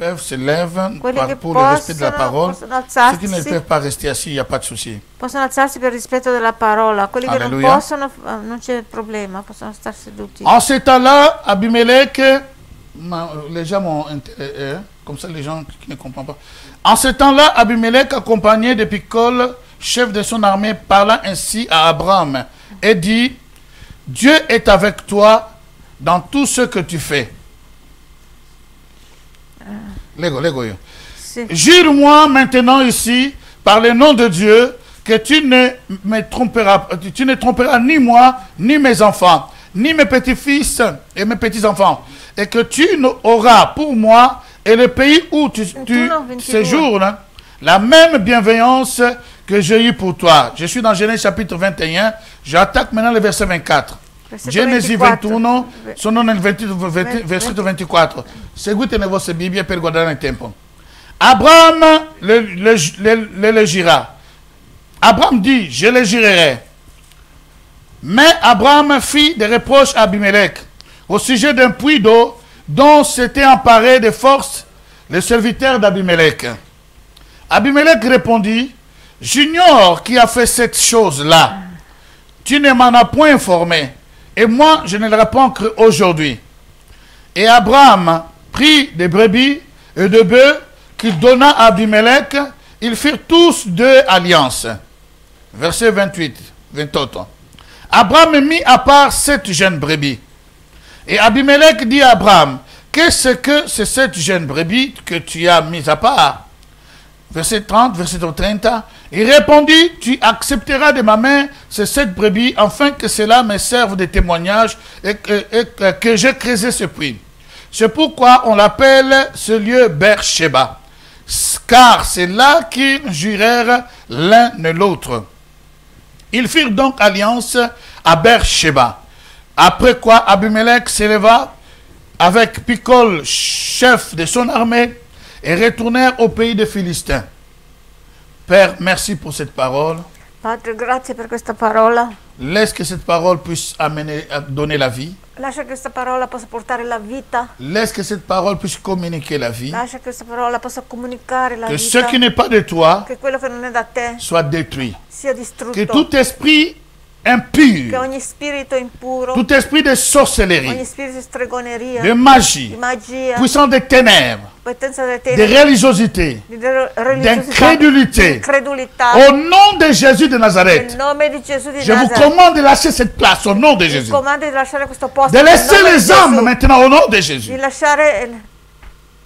peuvent se lèvent quelli che pour le respect de la parole. possono Ceux qui ne alzarsi, peuvent pas rester assis, il n'y a pas de souci. possono alzarsi per rispetto della parola. Quelli che non Alleluia. possono, non c'è problema, possono stare seduti. En ce temps-là, Abimelech, les gens m'ont comme ça les gens qui ne comprennent pas. En ce temps-là, Abimelech, accompagné de Picol, chef de son armée, parla ainsi à Abraham et dit: Dieu est avec toi dans tout ce que tu fais. Sì. Jure-moi maintenant ici, par le nom de Dieu, que tu ne tromperas ni moi, ni mes enfants, ni mes petits-fils et mes petits-enfants, et que tu auras pour moi et le pays où tu séjournes la même bienveillance que j'ai eue pour toi. Je suis dans Genèse chapitre 21, j'attaque maintenant le verset 24. Genesi 21, sono nel versetto 24. Seguite le vostre Bibbie per guardare nel tempo. Abraham le gira. Abraham dit: je le girerai. Mais Abraham fit des reproches à Abimelech au sujet d'un puits d'eau dont s'était emparé de force le serviteur d'Abimelech. Abimelech répondit: j'ignore qui a fait cette chose-là. Tu ne m'en as point informé. Et moi, je ne le réponds qu'aujourd'hui. Et Abraham prit des brebis et de bœufs qu'il donna à Abimelech. Ils firent tous deux alliances. Verset 28. Abraham mit à part 7 jeunes brebis. Et Abimelech dit à Abraham: qu'est-ce que c'est cette jeune brebis que tu as mis à part? Verset 30, verset 30. Il répondit: tu accepteras de ma main ces 7 brebis, afin que cela me serve de témoignage et que j'ai creusé ce puits. C'est pourquoi on l'appelle ce lieu Beersheba, car c'est là qu'ils jurèrent l'un de l'autre. Ils firent donc alliance à Beersheba. Après quoi Abimelech s'éleva avec Picol, chef de son armée, et retournèrent au pays des Philistins. Père, merci pour cette parole. Padre, grazie per questa parola. Laisse que cette parole puisse amener à donner la vie. Lascia che questa parola possa portare la vita. Laisse que cette parole puisse communiquer la vie. Lascia che questa parola possa comunicare la Que vita. ce qui n'est pas de toi Che quello che non è da te soit détruit. sia distrutto. Que tout esprit Che impur, ogni spirito impuro, tout esprit de ogni sorcellerie, spirito di stregoneria, de magie, di magia, puissant des ténèbres, potenza delle de tenebre, religiosité, di religiosità, d'incrédulité, di incredulità. au nom de Jésus de Nel Nazareth, nome di Gesù di je vous Nazareth, commande de lâcher cette place au nom de vi Jésus. comando di lasciare questo posto. De nel laisser nome di les âmes Gesù. maintenant au nom de Jésus. Di lasciare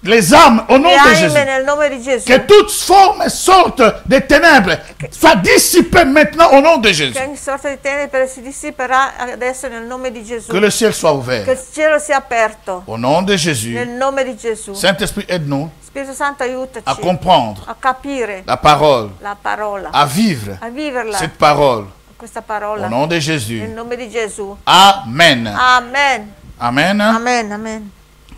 Les âmes au nom le de anime Jésus. nel nome di Gesù. Que toute forme et sorte de ténèbres soit dissipée maintenant au nom de Jésus. Che ogni sorta di tenebre si dissiperà adesso nel nome di Gesù. Que le ciel soit Che ouvert. il cielo sia aperto Au nom de Jésus. nel nome di Gesù. Saint-Esprit, aide-nous Spirito Santo, aiutaci à comprendre a capire la parole, la parola, à vivre a viverla, cette parole. questa parola, Au nom de nel Jésus. nome di Gesù. Amen. Amen. Amen. Amen, amen.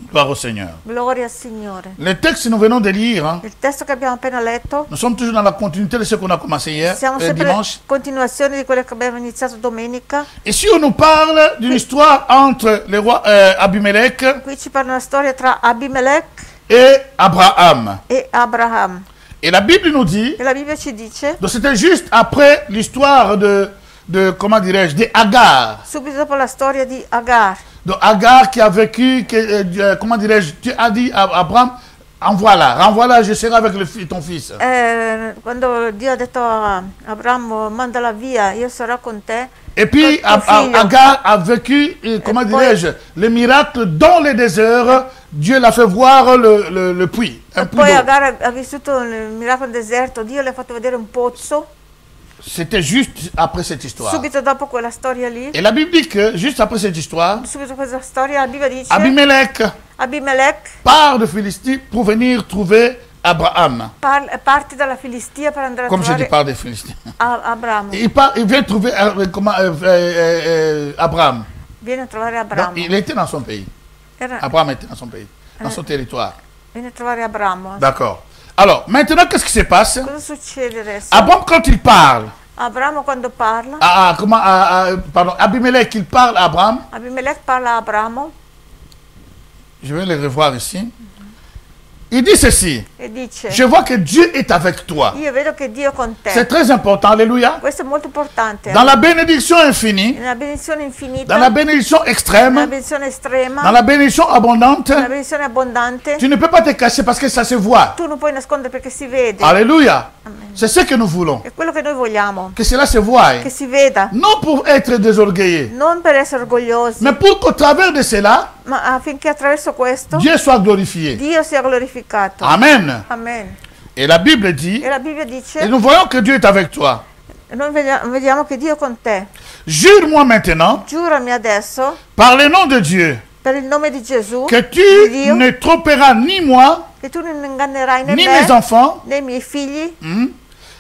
Gloire au Seigneur. Gloria al Signore. Le texte que nous venons de lire, hein, Il testo che abbiamo appena letto, nous sommes toujours dans la continuité de ce qu'on a commencé hier, siamo sempre dimanche. in continuazione di quello che abbiamo iniziato domenica. Ici, on nous parle d'une histoire entre le roi Abimelech Qui ci parla una storia tra Abimelech et Abraham. e Abraham. Et la Bible nous dit, E la Bibbia ci dice, donc c'était juste après l'histoire de comment dirais-je, de Agar. subito dopo la storia di Agar, Donc Agar qui a vécu, comment dirais-je, tu as dit à Abraham, renvoie-la, je serai avec ton fils. quando Dio ha detto a Abramo, mandala via, io sarò con te. Et puis Ton figlio. Agar a vécu, comment dirais-je, le miracle dans le désert. Dieu l'a fait voir le puits, un E puits poi d'eau. Agar ha vissuto il miracolo nel deserto, Dio le ha fatto vedere un pozzo, C'était juste après cette histoire. subito dopo quella storia lì, Et la Bible dit que juste après cette histoire, subito dopo questa storia la Bibbia dice, Abimelech Abimelech part de Philistie pour venir trouver Abraham. parti dalla Filistia per andare a Comme je dis, trovare part de Philistie. Abramo, Il vient trouver Abraham. viene a trovare Donc, Abramo, il était dans son pays. Abraham était dans son pays, dans son territoire. viene a trovare Abramo. D'accord. Alors, maintenant, qu'est-ce qui se passe? Cosa succede adesso? Abraham, quand il parle, Abramo quando parla, pardon, Abimelech, il parle à Abraham. Abimelech parla a Abramo, Je vais le revoir ici. Il dit ceci. e dice, Je vois que Dieu est avec toi. io vedo che Dio è con C'est te. très important. Alléluia. Questo è molto importante. Dans la bénédiction infinie, Nella benedizione infinita, dans la bénédiction nella extrême, benedizione estrema, dans la bénédiction abondante, nella benedizione abbondante, tu ne peux pas te cacher parce que ça se voit. tu non puoi nascondere perché si vede. Alléluia. C'est ce que nous voulons. È quello che noi vogliamo, Que cela se voie. che si veda, Non pour être désorgueillé, non per essere orgogliosi, mais pour qu'au travers de cela, ma affinché attraverso questo Dieu soit glorifié. Dio sia glorificato. Amen. Amen. Et la Bible dit, E la Bibbia et dice, nous voyons que Dieu est avec toi. noi vediamo che Dio è con te. Jure-moi maintenant, Giurami adesso, par le nom de Dieu, per il nome di Gesù, que tu di Dio, ne tromperas ni moi, che tu non ingannerai né ni me, mes enfants, né i miei figli,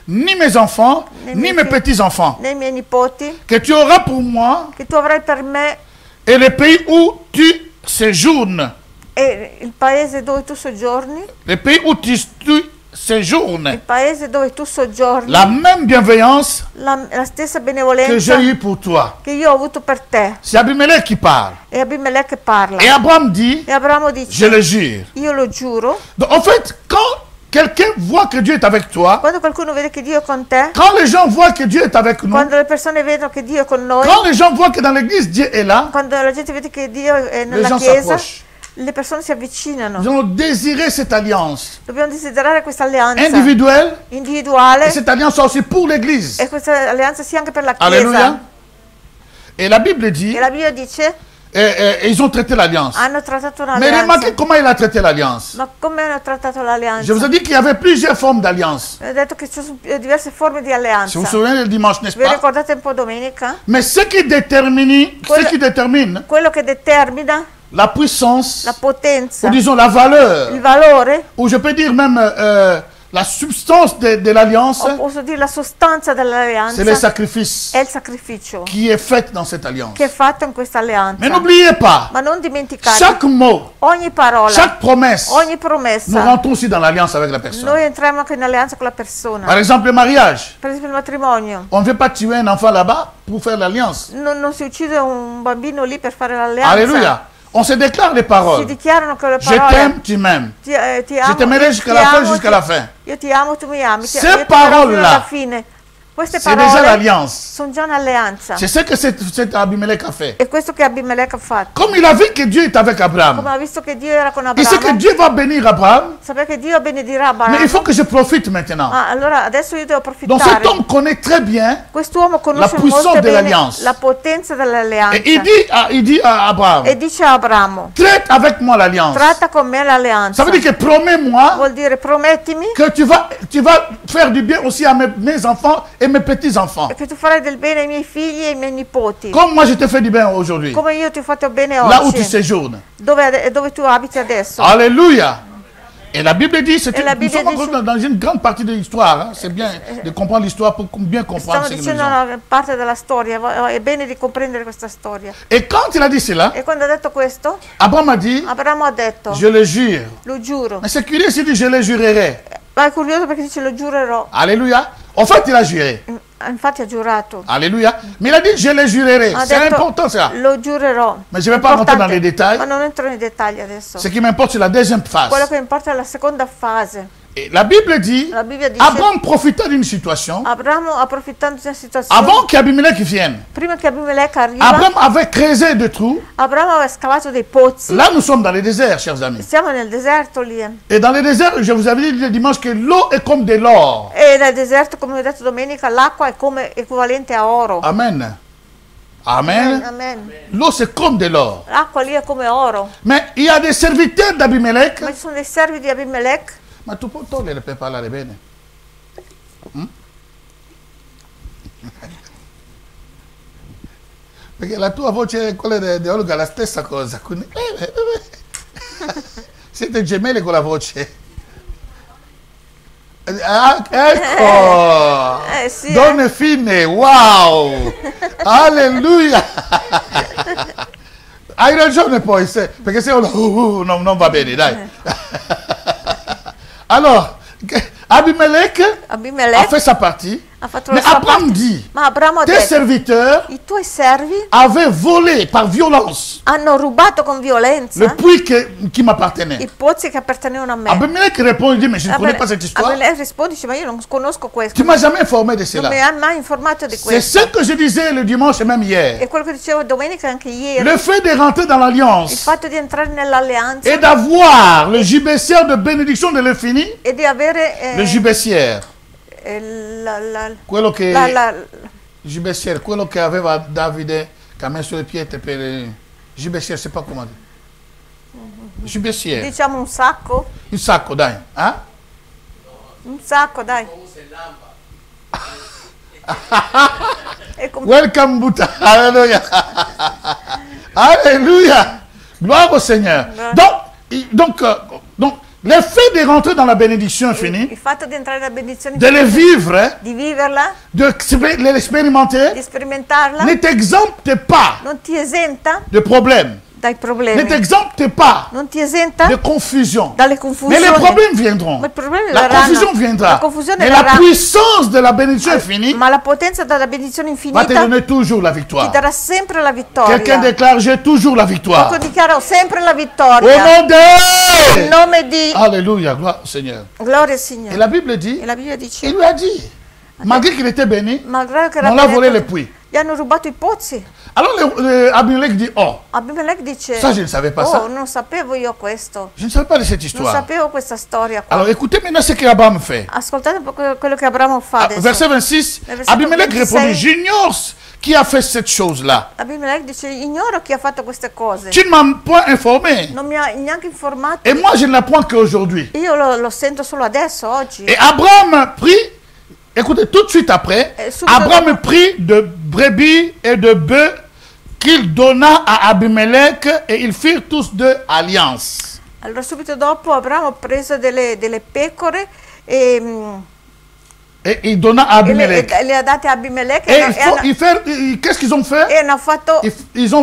ni mes enfants, Né ni mes mes filles. petits-enfants, né i miei nipoti, que tu auras pour moi che tu avrai per me et le pays où tu séjournes, e il paese dove tu soggiorni, le pays où tu il séjournes, paese dove tu soggiorni, la même bienveillance la stessa que benevolenza j'ai eue pour toi. che io ho avuto per te. C'est Abimelech qui parle. E Abimelech che parla. Et Abraham dit, E Abramo je dice, le jure. io lo giuro. Donc, en fait, quand quelqu'un voit que Dieu est avec toi, Quando qualcuno vede che Dio è con te, quand les gens voient que Dieu est avec nous, quando le persone vedono che Dio è con noi, quand les gens voient que dans l'église Dieu est là, quando la gente vede che Dio è les nella gens Chiesa, s'approchent. le persone si avvicinano. Nous allons désirer cette alliance Dobbiamo desiderare questa alleanza individuelle individuale et cette alliance aussi pour l'église. e questa alleanza sia anche per la Alléluia. Chiesa. Et la Bible dit, E la Bibbia dice, ils ont traité l'alliance. hanno trattato Mais un'alleanza. remarquez comment il a traité l'alliance. Ma come hanno trattato l'alleanza? Je vous ai dit qu'il y avait plusieurs formes d'alliance. Ho detto che ci sono diverse forme di Si alleanza. vous vous souvenez le dimanche, n'est-ce Vi pas? ricordate un po' domenica? Mais ce qui détermine Quello che determina la puissance, la potenza, ou disons la valeur, il valore, ou je peux dire même la substance de l'alliance, o posso dire la sostanza c'est le dell'alleanza, sacrifice è il sacrificio qui est fait dans cette alliance. che è fatto in questa alleanza. Mais n'oubliez pas, Ma non dimenticate, chaque mot, ogni parola, chaque promesse, ogni nous promessa, rentrons aussi dans l'alliance avec la personne. noi entriamo anche in alleanza con la persona. Par exemple, le mariage. Per esempio il matrimonio. On ne veut pas tuer un enfant là-bas pour faire l'alliance. Non si uccide un bambino lì per fare l'alleanza. Alléluia. On se déclare les Si paroles. dichiarano che le Je parole t'aime, tu m'aimes. ti amo, Je t'aimerai jusqu'à la fin, jusqu'à la fin. Io ti amo, tu mi ami. Ces Io ti amerò fino paroles-là, alla fine. Queste C'est déjà parole l'alliance. sono già un'alleanza. C'est ce que cet Abimelech a fait. E questo che Abimelech ha fatto. Comme il a vu que Dieu est avec Come Abraham, ha visto che Dio era con il sait que Abramo, Dieu va bénir Abraham, sapeva che Dio benedirà mais Abramo. il faut que je profite maintenant. Ah, allora adesso io devo Donc cet approfittare. homme connaît très bien Quest'uomo conosce la puissance molto de bene l'alliance. la potenza dell'alleanza. et il dit à Abraham, E dice a Abramo, traite avec moi l'alliance. tratta con me Ça l'alleanza. veut dire que promets-moi Vuol dire promettimi que tu vas faire du bien aussi à mes enfants et mes petits-enfants. che tu farai del bene ai miei figli e ai miei nipoti. Comme moi je te fais du bien aujourd'hui, Come io ti ho fatto bene là où tu oggi, séjournes. dove tu abiti adesso. Alléluia. Et la Bible dit, Et la nous Bible sommes dit- encore dans une grande partie de l'histoire. Hein. C'est bien de comprendre l'histoire pour bien comprendre Stiamo ce que nous dicendo disons. una parte della storia, è bene di comprendere questa storia. Et quand il a dit cela, E quando ha detto questo, Abraham a dit, Abramo ha detto, je le jure. lo giuro. Mais c'est curieux, il dit, je le jurerai. Ma è curioso perché dice lo giurerò. Alléluia. En fait, il a juré. Infatti ha giurato. Alléluia. Mais il a dit, je le jurerai. Ha C'est detto, important ça. lo giurerò. Mais je ne vais pas rentrer dans Importante. les détails. Ma non entro nei dettagli adesso. Ce qui m'importe, c'est la deuxième Quello phase. che importa è la seconda fase. Et la Bible dit, La Bibbia dice, Abraham profita d'une situation Abramo approfittando di una situazione, avant qu'Abimelech vienne. prima che Abimelech arriva, Abraham avait creusé des trous. Abramo aveva scavato dei pozzi. Là, nous sommes dans le désert, chers amis. Siamo nel deserto lì. Et dans le désert, je vous avais dit le dimanche que l'eau est comme de l'or. E nel deserto, come ho detto domenica, l'acqua è come equivalente a oro. Amen. Amen. Amen. L'eau, c'est comme de l'or. L'acqua lì è come oro. Mais il y a des serviteurs d'Abimelech. Ma ci sono dei servi di Abimelech. Ma tu puoi togliere per parlare bene? Perché la tua voce e quella di Olga è la stessa cosa. Quindi, siete gemelli con la voce. Ah, ecco! Sì. Donne fine, wow! Alleluia! Hai ragione poi, perché se uno non va bene, dai. Alors, Abimelech a Abimelech fait sa partie. Ha fatto Mais la sua Abraham parte. dit, Ma Abramo ha tes detto, serviteurs i tuoi servi avaient volé par violence hanno rubato con le violenza puits qui m'appartenait. i pozzi che appartenevano a me. Abimelech répond, il dit, mais je ne connais pas cette histoire. Abimelech risponde, dice, ma io non conosco questo. Tu m'as jamais informé de Non cela. mi ha mai informato di C'est questo. ce que je disais le dimanche et même hier. E quello che dicevo domenica anche ieri, Le fait de rentrer dans il l'alliance fatto di entrare nell'alleanza et d'avoir le gibecière de bénédiction de l'infini, e di avere le gibecière, quello che la- gibecière, quello che aveva Davide che ha messo le pietre per gibecière, c'est pas comment dire. Gibecière, diciamo un sacco, un sacco, dai, hein? un sacco, dai. E com- Welcome Buddha, alléluia, alléluia, gloire au Seigneur. Donc, l'effet de rentrer dans la bénédiction infinie, il fatto di entrare nella benedizione de le vivre, di viverla, de l'expérimenter, di sperimentarla, ne t'exempte pas non ti esenta de problèmes, dai ne problemi, t'exempte pas non ti esenta de confusion. dalle Mais confusioni. les problèmes viendront. Ma i problemi La verranno. confusion viendra. La confusione Mais la verrà. puissance de la bénédiction infinie Ma la potenza della benedizione va te infinita donner toujours la ti victoire. darà sempre la Quelqu'un vittoria. déclare, j'ai toujours la victoire. Ecco, dichiaro sempre la Au vittoria. nom In de... nome di Alléluia, gloire au Seigneur. gloria al Et Signore. la Bible dit, E la Bibbia dice, il lui a dit, malgré qu'il était béni, malgrado che on l'a volé benedetto, les puits. gli hanno rubato i pozzi. Alors Abimelech dit, oh, Abimelech dice, ça je ne savais pas oh, ça. non sapevo io questo. Je ne savais pas de cette Non histoire. sapevo questa storia qua. Alors écoutez maintenant ce qu'Abraham fait. Ascoltate un po' quello che Abramo fa Ah, adesso. verset 26, Nel versetto Abimelech 26. répondit, j'ignore qui a fait cette chose-là. Abimelech dice, ignoro chi ha fatto queste cose. Tu ne m'as point informé. Non mi ha neanche informato. Et moi, je ne l'apprends qu'aujourd'hui. Io lo sento solo adesso, oggi. Et Abraham prit, écoutez, tout de suite après, Abraham prit de brebis et de bœufs qu'il donna à Abimelech et ils firent tous deux alliance. Allora subito dopo Abramo ha preso delle pecore e Et il donna à Abimelech. le ha date a Abimelech Et qu'est-ce qu'ils ont fait? e hanno fatto Ils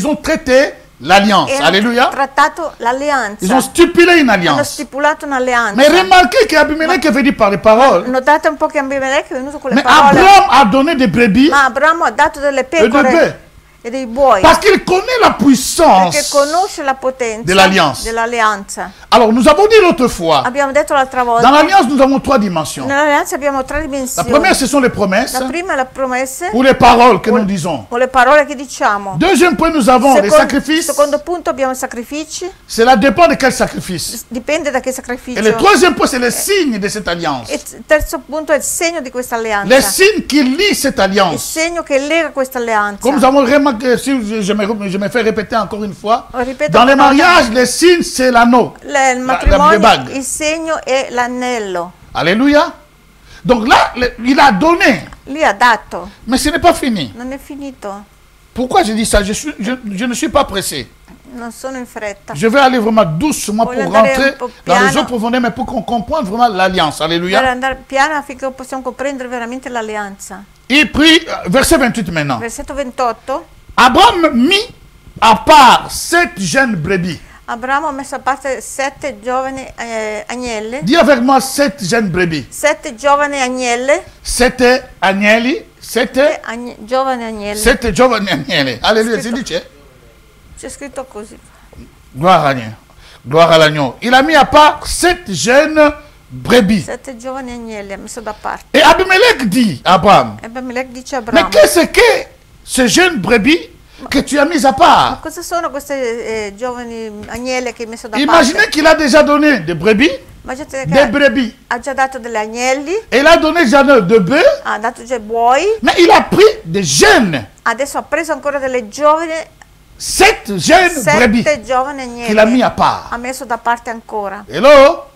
ont traité l'alliance. e hanno Alléluia. trattato l'alleanza. Ils ont stipulé une Hanno alliance. stipulato un'alleanza. Mais remarquez qu'Abimelech avait dit par les paroles. Notate un po' che Abimelech è venuto con le Mais parole. Abraham a donné des brebis Ma Abramo ha dato delle et de bœufs. pecore e dei buoi Parce qu'il connaît la perché puissance. conosce la potenza dell'alleanza. dell'alleanza. Alors, nous avons dit l'autre fois, Abbiamo detto l'altra volta, dans l'alliance, nous avons trois dimensions. nell'alleanza abbiamo tre La dimensioni. première, ce sont les promesses La prima è la promesse ou les paroles que nous disons. o le parole che diciamo. Deuxième point, nous avons les sacrifices. Secondo punto abbiamo i sacrifici, Cela dépend de quel sacrifice. dipende da che Et le sacrificio. troisième point, c'est le signe de cette alliance. E terzo punto è il segno di questa alleanza. Les signes qui lient cette Il alliance. segno che lega questa alleanza. Comme nous avons remarqué, si je me fais répéter encore une fois, Ripeto dans les una volta. mariages, les signes, c'est l'anneau. Il le matrimonio, bague. il segno è l'anello. Alléluia. Donc là, il a donné, Lui ha dato, mais ce n'est pas fini. non è finito, Pourquoi je dis ça? Je ne suis pas pressé. non sono in fretta. Je vais aller vraiment doucement pour Voglio andare rentrer un po' dans les piano. eaux profondeurs, mais pour qu'on comprenne vraiment l'alliance. Per Alléluia. andare piano affinché possiamo comprendere veramente l'alleanza. Il prit, verset 28 maintenant. Versetto 28. Abraham mit à part 7 jeunes brebis. Abramo ha messo a parte 7 giovani agnelle. Dis avec moi 7 jeunes brebis. 7 giovani agnelle. 7 agnelli. 7 Giovani agnelle. 7 giovani agnelli. Alléluia. Si dice. C'è scritto così. Gloire à Dieu. Gloire à l'agneau. Il a mis à part 7 jeunes brebis. 7 giovani agnelli ha messo da parte. Et Abimelech dit à Abraham, E Abimelech dice a mais Abramo, qu'est-ce que ces jeunes brebis que tu as mis à ma part? cosa sono queste giovani agnelle che hai messo da Imaginez parte? qu'il a déjà donné des brebis, Immaginate des che brebis. ha già dato degli agnelli, Et il a donné déjà de bœufs, ha dato già i buoi, mais il a pris des jeunes, adesso ha preso ancora delle giovani, 7 jeunes brebis 7 giovani qu'il a mis agnelli, à part. ha messo da parte ancora. Hello?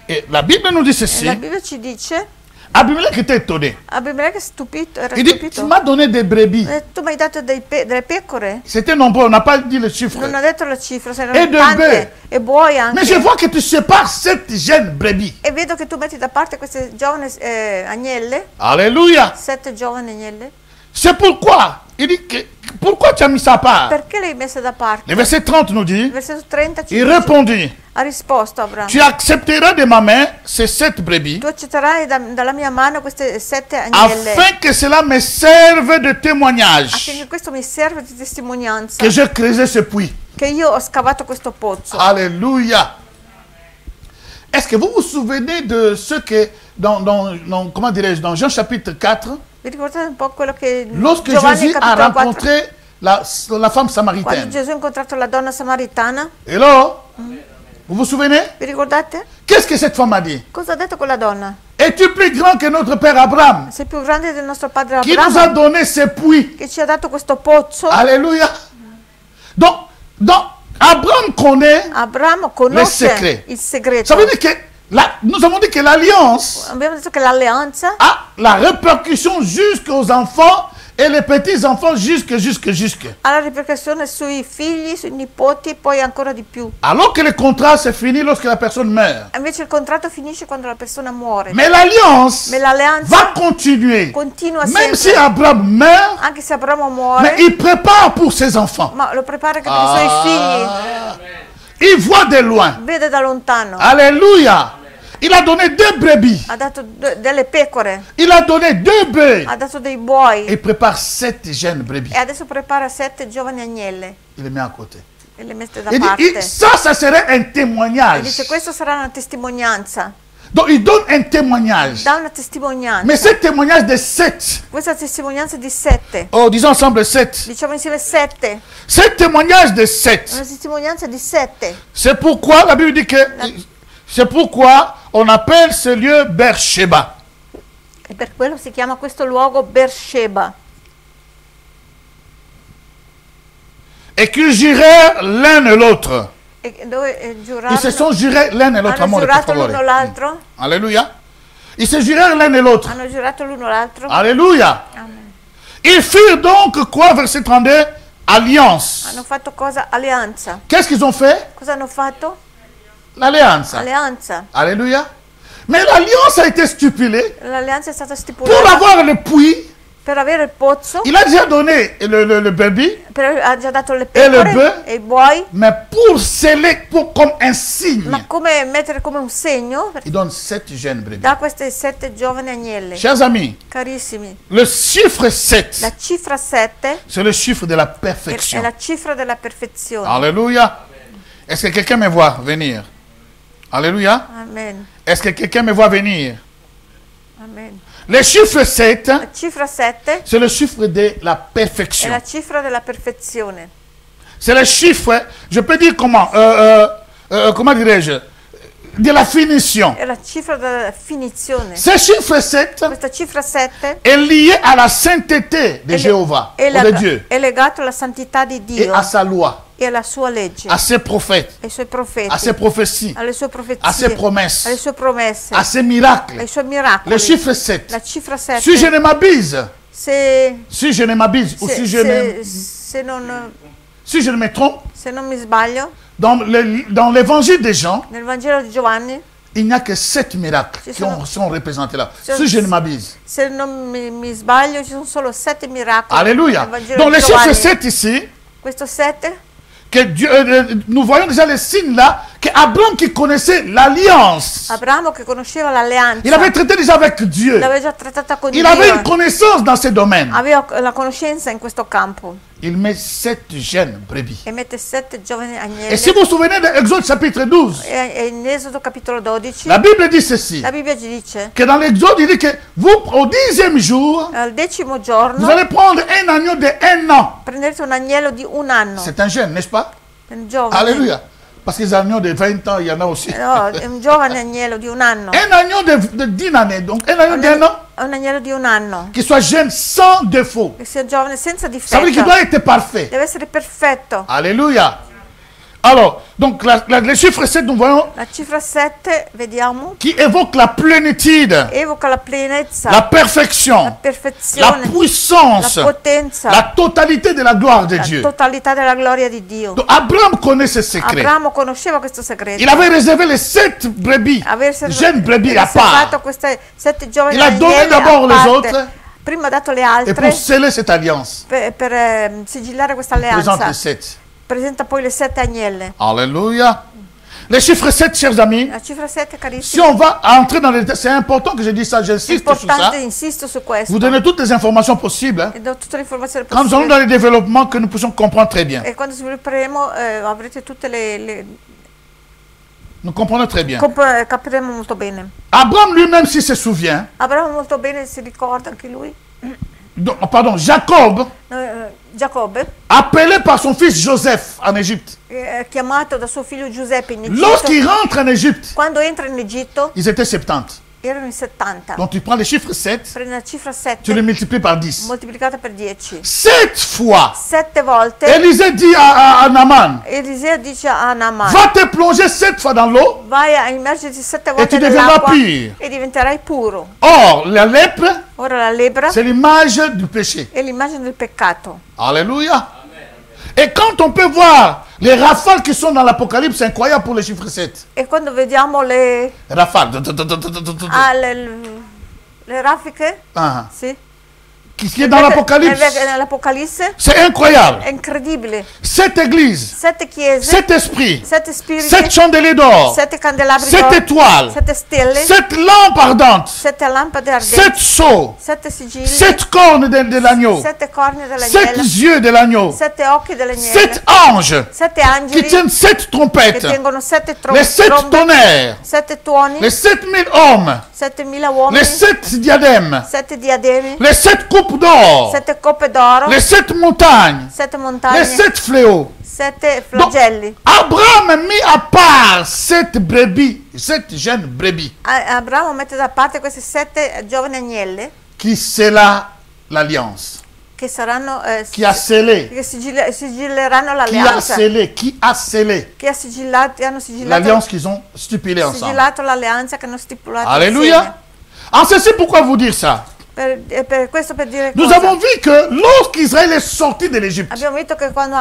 Et la Bible nous dit E ceci. la Bibbia ci dice, Abimelech était étonné. Abimelech è stupito, era Il dit, tu stupito. m'as donné des brebis. Tu mi hai dato delle pecore? C'était nombreux, on n'a pas dit le chiffre. Non ha detto la cifra, se E erano de tante, bœufs. e buoi Mais je anche. vois que tu sépares 7 jeunes brebis. E vedo che tu metti da parte queste giovani agnelle, Alléluia. 7 giovani agnelle. C'est pourquoi, il dit que, pourquoi tu as mis ça à part? Perché l'hai messa da parte? Le verset 30 nous dit, Il versetto 30 ci il dice, répondit, ha risposto Abramo, tu accepteras de ma main ces 7 brebis, tu accetterai dalla mia mano queste 7 agnelle, afin que cela me serve de témoignage, affinché questo mi serva di testimonianza, que j'ai creusé ce puits. che io ho scavato questo pozzo. Alléluia. Est-ce que vous vous souvenez de ce que, comment dirais-je, dans Jean chapitre 4, Vi ricordate un po' quello che lorsque Giovanni Jésus a capitolo 4, rencontré la femme quando samaritaine? Gesù ha incontrato la donna samaritana? Et là, vous vous souvenez? Vi ricordate? Qu'est-ce que cette femme a dit? Cosa ha detto quella donna? Es-tu plus grand que notre père Abraham, Sei più grande del nostro padre qui nous a Abramo, donné ce puits? che ci ha dato questo pozzo? Alléluia. Donc, Abraham connaît. Abramo Le conosce secret. il segreto. Ça veut dire que nous avons dit que l'alliance Abbiamo detto che l'alleanza a la répercussion jusqu'aux enfants et les petits-enfants jusque. ha la ripercussione sui figli, sui nipoti e poi ancora di più. Alors que le contrat se finit lorsque la personne meurt. Invece il contratto finisce quando la persona muore. Mais l'alliance Ma l'alleanza va continuer. continua Même sempre. si Abraham meurt, Anche se Abramo mais muore, il prépare pour ses enfants. ma lo prepara anche per i suoi figli. Il voit de loin. Vede da lontano. Alléluia. Il a donné 2 brebis. Ha dato delle pecore, Il a donné 2 bœufs. ha dato dei buoi Et prépare 7 jeunes brebis. e adesso prepara 7 giovani agnelle Il les met à côté. e le mette da Il dit, parte. ça serait un E témoignage. dice questo sarà una testimonianza. Donc il donne un témoignage. Da una testimonianza. Mais ce témoignage de 7, Questa testimonianza di 7. oh disons ensemble 7, Diciamo insieme 7. ce témoignage de Una 7, testimonianza di 7. c'est pourquoi la Bible dit que, c'est pourquoi on appelle ce lieu Beersheba. E per quello si chiama questo luogo Beersheba. Et qu'ils jurèrent l'un et l'autre. E dove Ils se sont jurés l'un et l'autre. hanno Amore, per giurato favore. l'uno l'altro. Alléluia. Ils se jurèrent l'un et l'autre. Hanno giurato l'uno l'altro. Alléluia. Amen. Ils firent donc quoi, verset 32? Alliance. Hanno fatto cosa? Alleanza. Qu'est-ce qu'ils ont fait? Cosa hanno fatto? L'alliance. Alleanza. Alléluia. Mais l'alliance a été stipulée L'alleanza è stata pour stipulata avoir le puits. per avere il pozzo, Il a déjà donné le bébé, ha già dato le E le pecore bœuf? e i buoi, mais pour sceller, comme un signe, ma come mettere come un segno, il donne 7 jeunes brebis. da queste 7 giovani agnelle. Chers amis, Carissimi, le chiffre 7, la cifra 7 c'est le chiffre de la è perfection. la cifra della perfezione. Alléluia. Est-ce que quelqu'un me voit venir? Alléluia. Amen. Est-ce que quelqu'un me voit venir? Amen. Le chiffre 7, La cifra 7 c'est le chiffre de la è perfection. la cifra della perfezione. C'est le chiffre, je peux dire comment, comment dirais-je, de la finition. È la cifra della finizione. Ce chiffre 7 Questa cifra 7 est lié à la sainteté de Jéhovah, è, ou de Dieu, è legato alla santità di et Dio à sa loi, e alla sua legge, à ses prophètes, ai suoi profeti, à ses prophéties, alle sue à profezie, ses promesses, alle sue promesse, à ses miracles. ai suoi miracoli. Le chiffre 7. La cifra 7, Si je ne m'abuse, se, si je ne m'abuse, ou si je ne me trompe, se non mi sbaglio, dans l'évangile de Jean, nel Vangelo di Giovanni, il n'y a que 7 miracles Ci qui sono- sont représentés là. ci sono- Si je ne m'abuse. se non mi sbaglio, ci sono solo 7 miracoli Alléluia. nel Vangelo Donc di le chiffre Giovanni. 7 ici, Questo 7, que Dieu, nous voyons déjà les signes là, que Abraham qui connaissait l'alliance, Abramo che conosceva l'alleanza, il avait traité déjà avec Dieu. l'aveva già trattata con Il Dio, avait une connaissance dans ces domaines. aveva la conoscenza in questo campo Il met 7 jeunes brebis. e mette 7 giovani agnelli. Et si vous vous souvenez de Exode chapitre 12, E in Esodo capitolo 12 la Bible dit ceci, la Bibbia ci dice que dans l'Exode, il dit que vous, au 10e jour, al 10° giorno vous allez prendre un agneau de 1 an. prenderete un agnello di un anno. C'est un jeune, n'est-ce pas? Un giovane. Alléluia. Parce que les agneaux de 20 ans, il y en a aussi. No, è un giovane agnello di un anno. Un agneau de 10 années, donc un agneau d'1 an, Un agnello di un anno. qui soit jeune sans défaut. Che sia giovane senza Ça veut dire qu'il difetto. doit être parfait. Deve essere perfetto. Alléluia. Alors, donc le chiffre 7, nous voyons, La cifra 7, vediamo, qui évoque la plénitude, evoca la pienezza, la perfection, la la perfezione, puissance, la potenza, la totalité de la gloire de la Dieu. totalità della gloria di Dio. Donc Abraham connaît ce secret. Abramo conosceva questo segreto. Il avait réservé les 7 brebis, Aveva jeunes brebis à riservato part. queste 7 giovani Il a donné agnelli d'abord a les parte. autres. Prima ha dato le Et altre pour sceller cette alliance, per sigillare questa présente alleanza. les 7. Presenta poi le 7 agnelle. Alléluia. Les chiffres 7, chers amis, La cifra 7, si carissimi, on va entrer dans les détails, c'est important que je dise ça, è j'insiste sur ça. importante, insisto su questo. Vous donnez toutes les informations possibles. Hein. E do tutte le informazioni Quand nous allons possibili. dans les développements, que nous puissions comprendre très bien. E quando svilupperemo avrete tutte Nous comprenons très bien. capiremo molto bene. Abraham lui-même, s'il se souvient, Abramo molto bene si ricorda anche lui. pardon, Jacob, Giacobbe, appelé par son fils Joseph en Égypte. chiamato da suo figlio Giuseppe in Egitto. Lorsqu'il rentre en Égypte, Quando entra in Egitto ils étaient 70. erano in 70. Donc tu prends les chiffres 7, Prendi la cifra tu les 7 multiplies par 10. moltiplicata per 10. 7 fois, 7 volte Élisée dit à Naaman, Eliseo dice a Naaman: va te plonger 7 fois dans l'eau. vai a immergerti 7 tu volte deviendras nell'acqua pur. e diventerai puro. Or, la lèpre, Ora la lebbra c'est l'image du péché. è l'immagine del peccato. Alléluia. Et quand on peut voir les rafales qui sont dans l'Apocalypse, c'est incroyable pour les chiffres 7. E quando vediamo le Rafales. raffiche, Ah, sì, qui est dans l'Apocalypse. Nell'Apocalisse C'est incroyable. è incredibile. 7 églises, 7 chiese, 7 esprits, 7 spiriti, 7 chandeliers d'or, 7 candelabri 7 d'oro, étoiles, 7 stelle, 7 lampes ardentes, 7 lampade 7 ardenti, sceaux, 7 sigilli, 7 cornes de l'agneau, 7 corni 7 dell'agnello, yeux de l'agneau, 7 occhi 7 dell'agnello, anges 7 qui angeli tiennent 7 che trompettes, tengono 7 les 7 trombe, tonnerres, 7 tuoni, les 7000 hommes, 7.000 uomini, les 7 diadèmes, 7 diademi, les 7 coupes d'or, 7 coppe d'oro, les 7 montagnes, 7 les montagne, 7 fléaux. 7 Donc, flagelli. Abraham a mis à part 7 brebis, 7 jeunes brebis, Abramo mette da parte queste 7 giovani agnelle qui scella l'alliance, che saranno qui a scellé, che sigilleranno qui a l'alleanza, scellé, qui a scellé che hanno sigillato l'alliance qu'ils ont stipulée ensemble. sigillato l'alleanza che hanno stipulato Alléluia. insieme. En ceci, pourquoi vous dire ça? Per questo per dire Nous cosa? avons vu que lorsqu'Israël est sorti de l'Égypte, Abbiamo visto che quando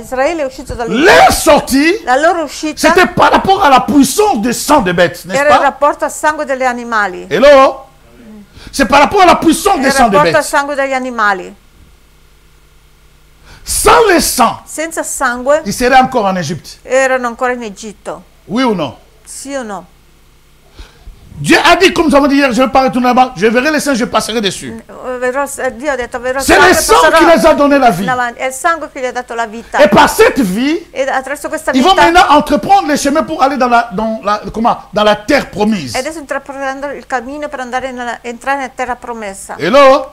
Israele è uscito leur dall'Egitto, sortie, la loro uscita c'était par rapport à la puissance du sang des bêtes, n'est-ce era il pas? rapporto al sangue degli animali. Hello? C'est par rapport à la puissance Era des il sangs des rapporto al bêtes. sangue degli animali. Sans le sang, Senza sangue ils seraient encore en Égypte. erano ancora in Egitto. Oui ou non? Sì o no? Dieu a dit, comme nous avons dit hier, je ne vais pas retourner là-bas, je verrai les saints, je passerai dessus. Dio ha detto, vedrò il C'est le sangue, sang qui passerò les a donné la vie. in avanti. È il sangue che gli ha dato la vita. Et par cette vie, E attraverso questa ils vont vita maintenant entreprendre les chemins pour aller dans la terre promise. e adesso intraprendendo il cammino per andare entrare nella terra promessa. Hello?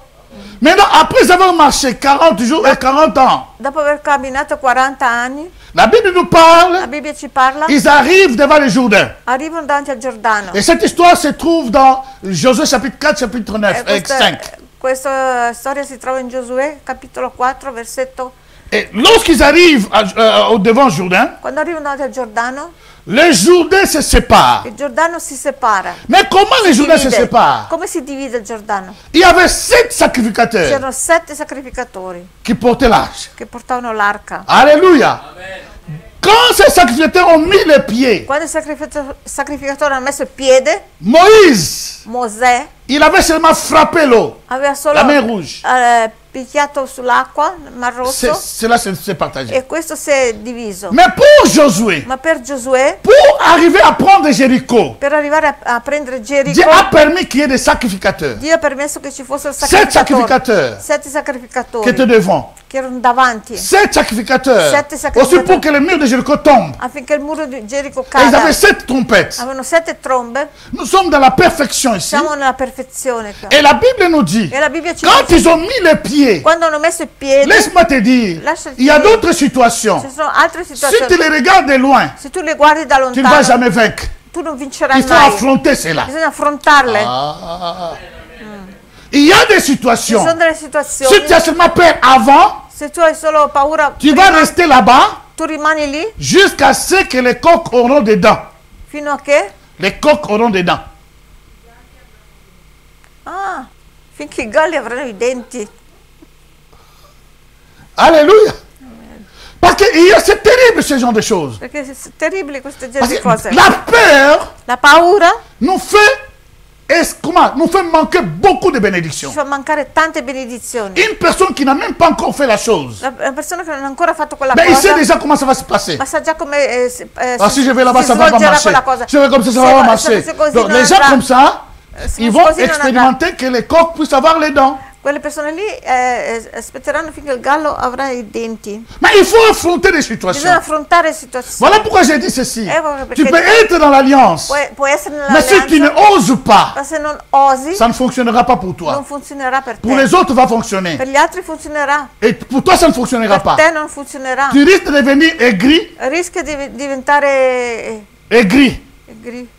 Maintenant, après avoir marché 40 jours et 40 ans, Dopo aver camminato 40 anni, la Bible nous la parle, Bibbia ci parla, ils arrivent devant le Jourdain. arrivano davanti al Giordano. Et cette histoire se trouve dans Josué chapitre 4, chapitre 9 et 5. Questa storia si trova in Giosuè, capitolo 4, versetto. Et lorsqu'ils arrivent au devant Jourdain, Quando arrivano davanti al Giordano, le Jourdain se sépare. il Giordano si separa. Mais comment le Jourdain se Divide. sépare? Come si divide il Giordano? Il y avait 7 sacrificateurs C'erano 7 sacrificatori qui portaient l'arche. che portavano l'arca. Alléluia. Quand ces sacrificateurs ont mis les pieds, Quando il sacrificatore ha messo il piede, Moïse, Mosè il avait seulement frappé l'eau, aveva solo la main rouge. picchiato sull'acqua, nel Mar Rosso, Cela s'est partagé. e questo si è diviso. Mais pour Josué, Ma per Giosuè, pour arriver à prendre Jéricho, per arrivare a prendere Dieu Gerico, a permis qu'il y ait des sacrificateurs. Dio ha permesso che ci fossero 7 sacrificateurs 7 qui sacrificatori étaient devant. che erano davanti 7 sacrificateurs. Sette sacrificateurs. Aussi pour que le mur de Jéricho tombe. affinché il muro di Gerico Et ils cada. avaient 7 trompettes. Avevano 7 trombe, Nous sommes dans la perfection ici. siamo nella perfezione qua. Et la Bible nous dit, E la Bibbia ci quand dice, ils ont mis les pieds, quando hanno messo il piede, laisse-moi te dire, Lasciati il y a dire. d'autres situations. ci sono altre Si tu situazioni. les regardes de loin, Se tu le guardi da tu ne vas lontano, jamais vaincre. tu non vincerai Il faut mai. affronter cela. Bisogna affrontarle. Ah. Il y a des Ci situations. sono delle Si situazioni, tu as seulement peur avant, se tu hai solo paura, tu vas rester là-bas tu rimani lì jusqu'à ce que les coqs auront des dents. fino a che? Les coqs auront des dents. Ah, finché i galli avranno i denti. Alléluia. Parce que c'est terrible ce genre de choses. Perché è terribile questo genere Parce di que cose. la peur La paura nous fait comment, nous fait manquer beaucoup de ci bénédictions. fa mancare tante benedizioni. Une personne qui n'a même pas encore fait la chose, La persona che non ha ancora fatto quella mais il sait cosa, déjà comment ça va se passer. ma sa già come Ah, si je vais là-bas, si ça va pas svolgerà marcher. quella cosa. Je vais comme ça va pas marcher. Se così Donc, non les gens andrà. comme ça, Se ils vont così non andrà. expérimenter que les coqs puissent avoir les dents. Quelle persone lì aspetteranno finché il gallo avrà i denti. Mais il faut affronter des Bisogna situations. affrontare situazioni. Voilà pourquoi j'ai dit ceci. Perché Tu peux être dans l'alliance, puoi essere mais si tu ne nell'alleanza, oses pas, ma se non osi, ça ne fonctionnera pas pour toi. non funzionerà per Pour te. les autres, va fonctionner. Per gli altri funzionerà, Et pour toi, ça ne fonctionnera per pas. te non funzionerà. Tu risques de devenir aigri, Rischia di diventare aigri, gri-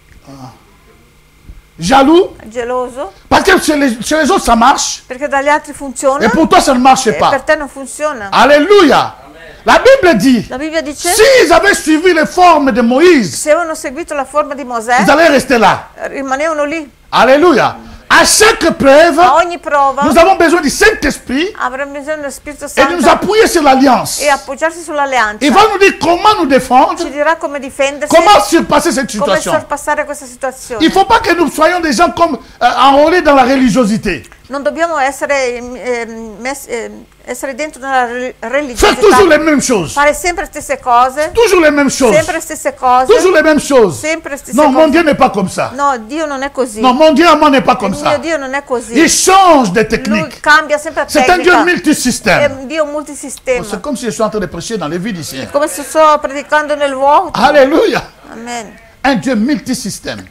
jaloux, geloso, parce que chez les autres, ça marche, perché dagli altri funziona et pour toi, ça ne marche e pas. per te non funziona. Alléluia. La Bible dit, La Bibbia dice, s'ils avaient suivi les formes de Moïse, se avevano seguito la forma di Mosè, ils allaient rester là. rimanevano lì. Alléluia. À chaque preuve, A ogni prova nous avons besoin du Saint-Esprit avremo bisogno dello Spirito et de nous Santo appuyer sur l'alliance. e appoggiarsi sull'alleanza. Il va nous dire comment nous défendre, Ci dirà come difendersi, comment surpasser cette come situation. sorpassare questa situazione. Il ne faut pas que nous soyons des gens comme enrôlés dans la religiosité. Non dobbiamo essere, essere dentro nella Faire toujours les religiosità, mêmes choses. fare sempre le stesse cose, Toujours les mêmes choses. sempre le stesse cose, Toujours les mêmes choses. sempre le stesse Non, mon cose. Dieu n'est pas comme ça. No, Dio non è così. Non, mon Dieu à moi n'est pas comme Il mio ça. Dio non è così. Il change de Lui technique. cambia sempre C'est un Dieu tecnica. È multisystème. un Dio multisistema. C'est comme si je suis en train de prêcher dans les vies d'ici. Come se sto predicando nel vuoto. Alléluia. Amen. Un Dieu multisystème.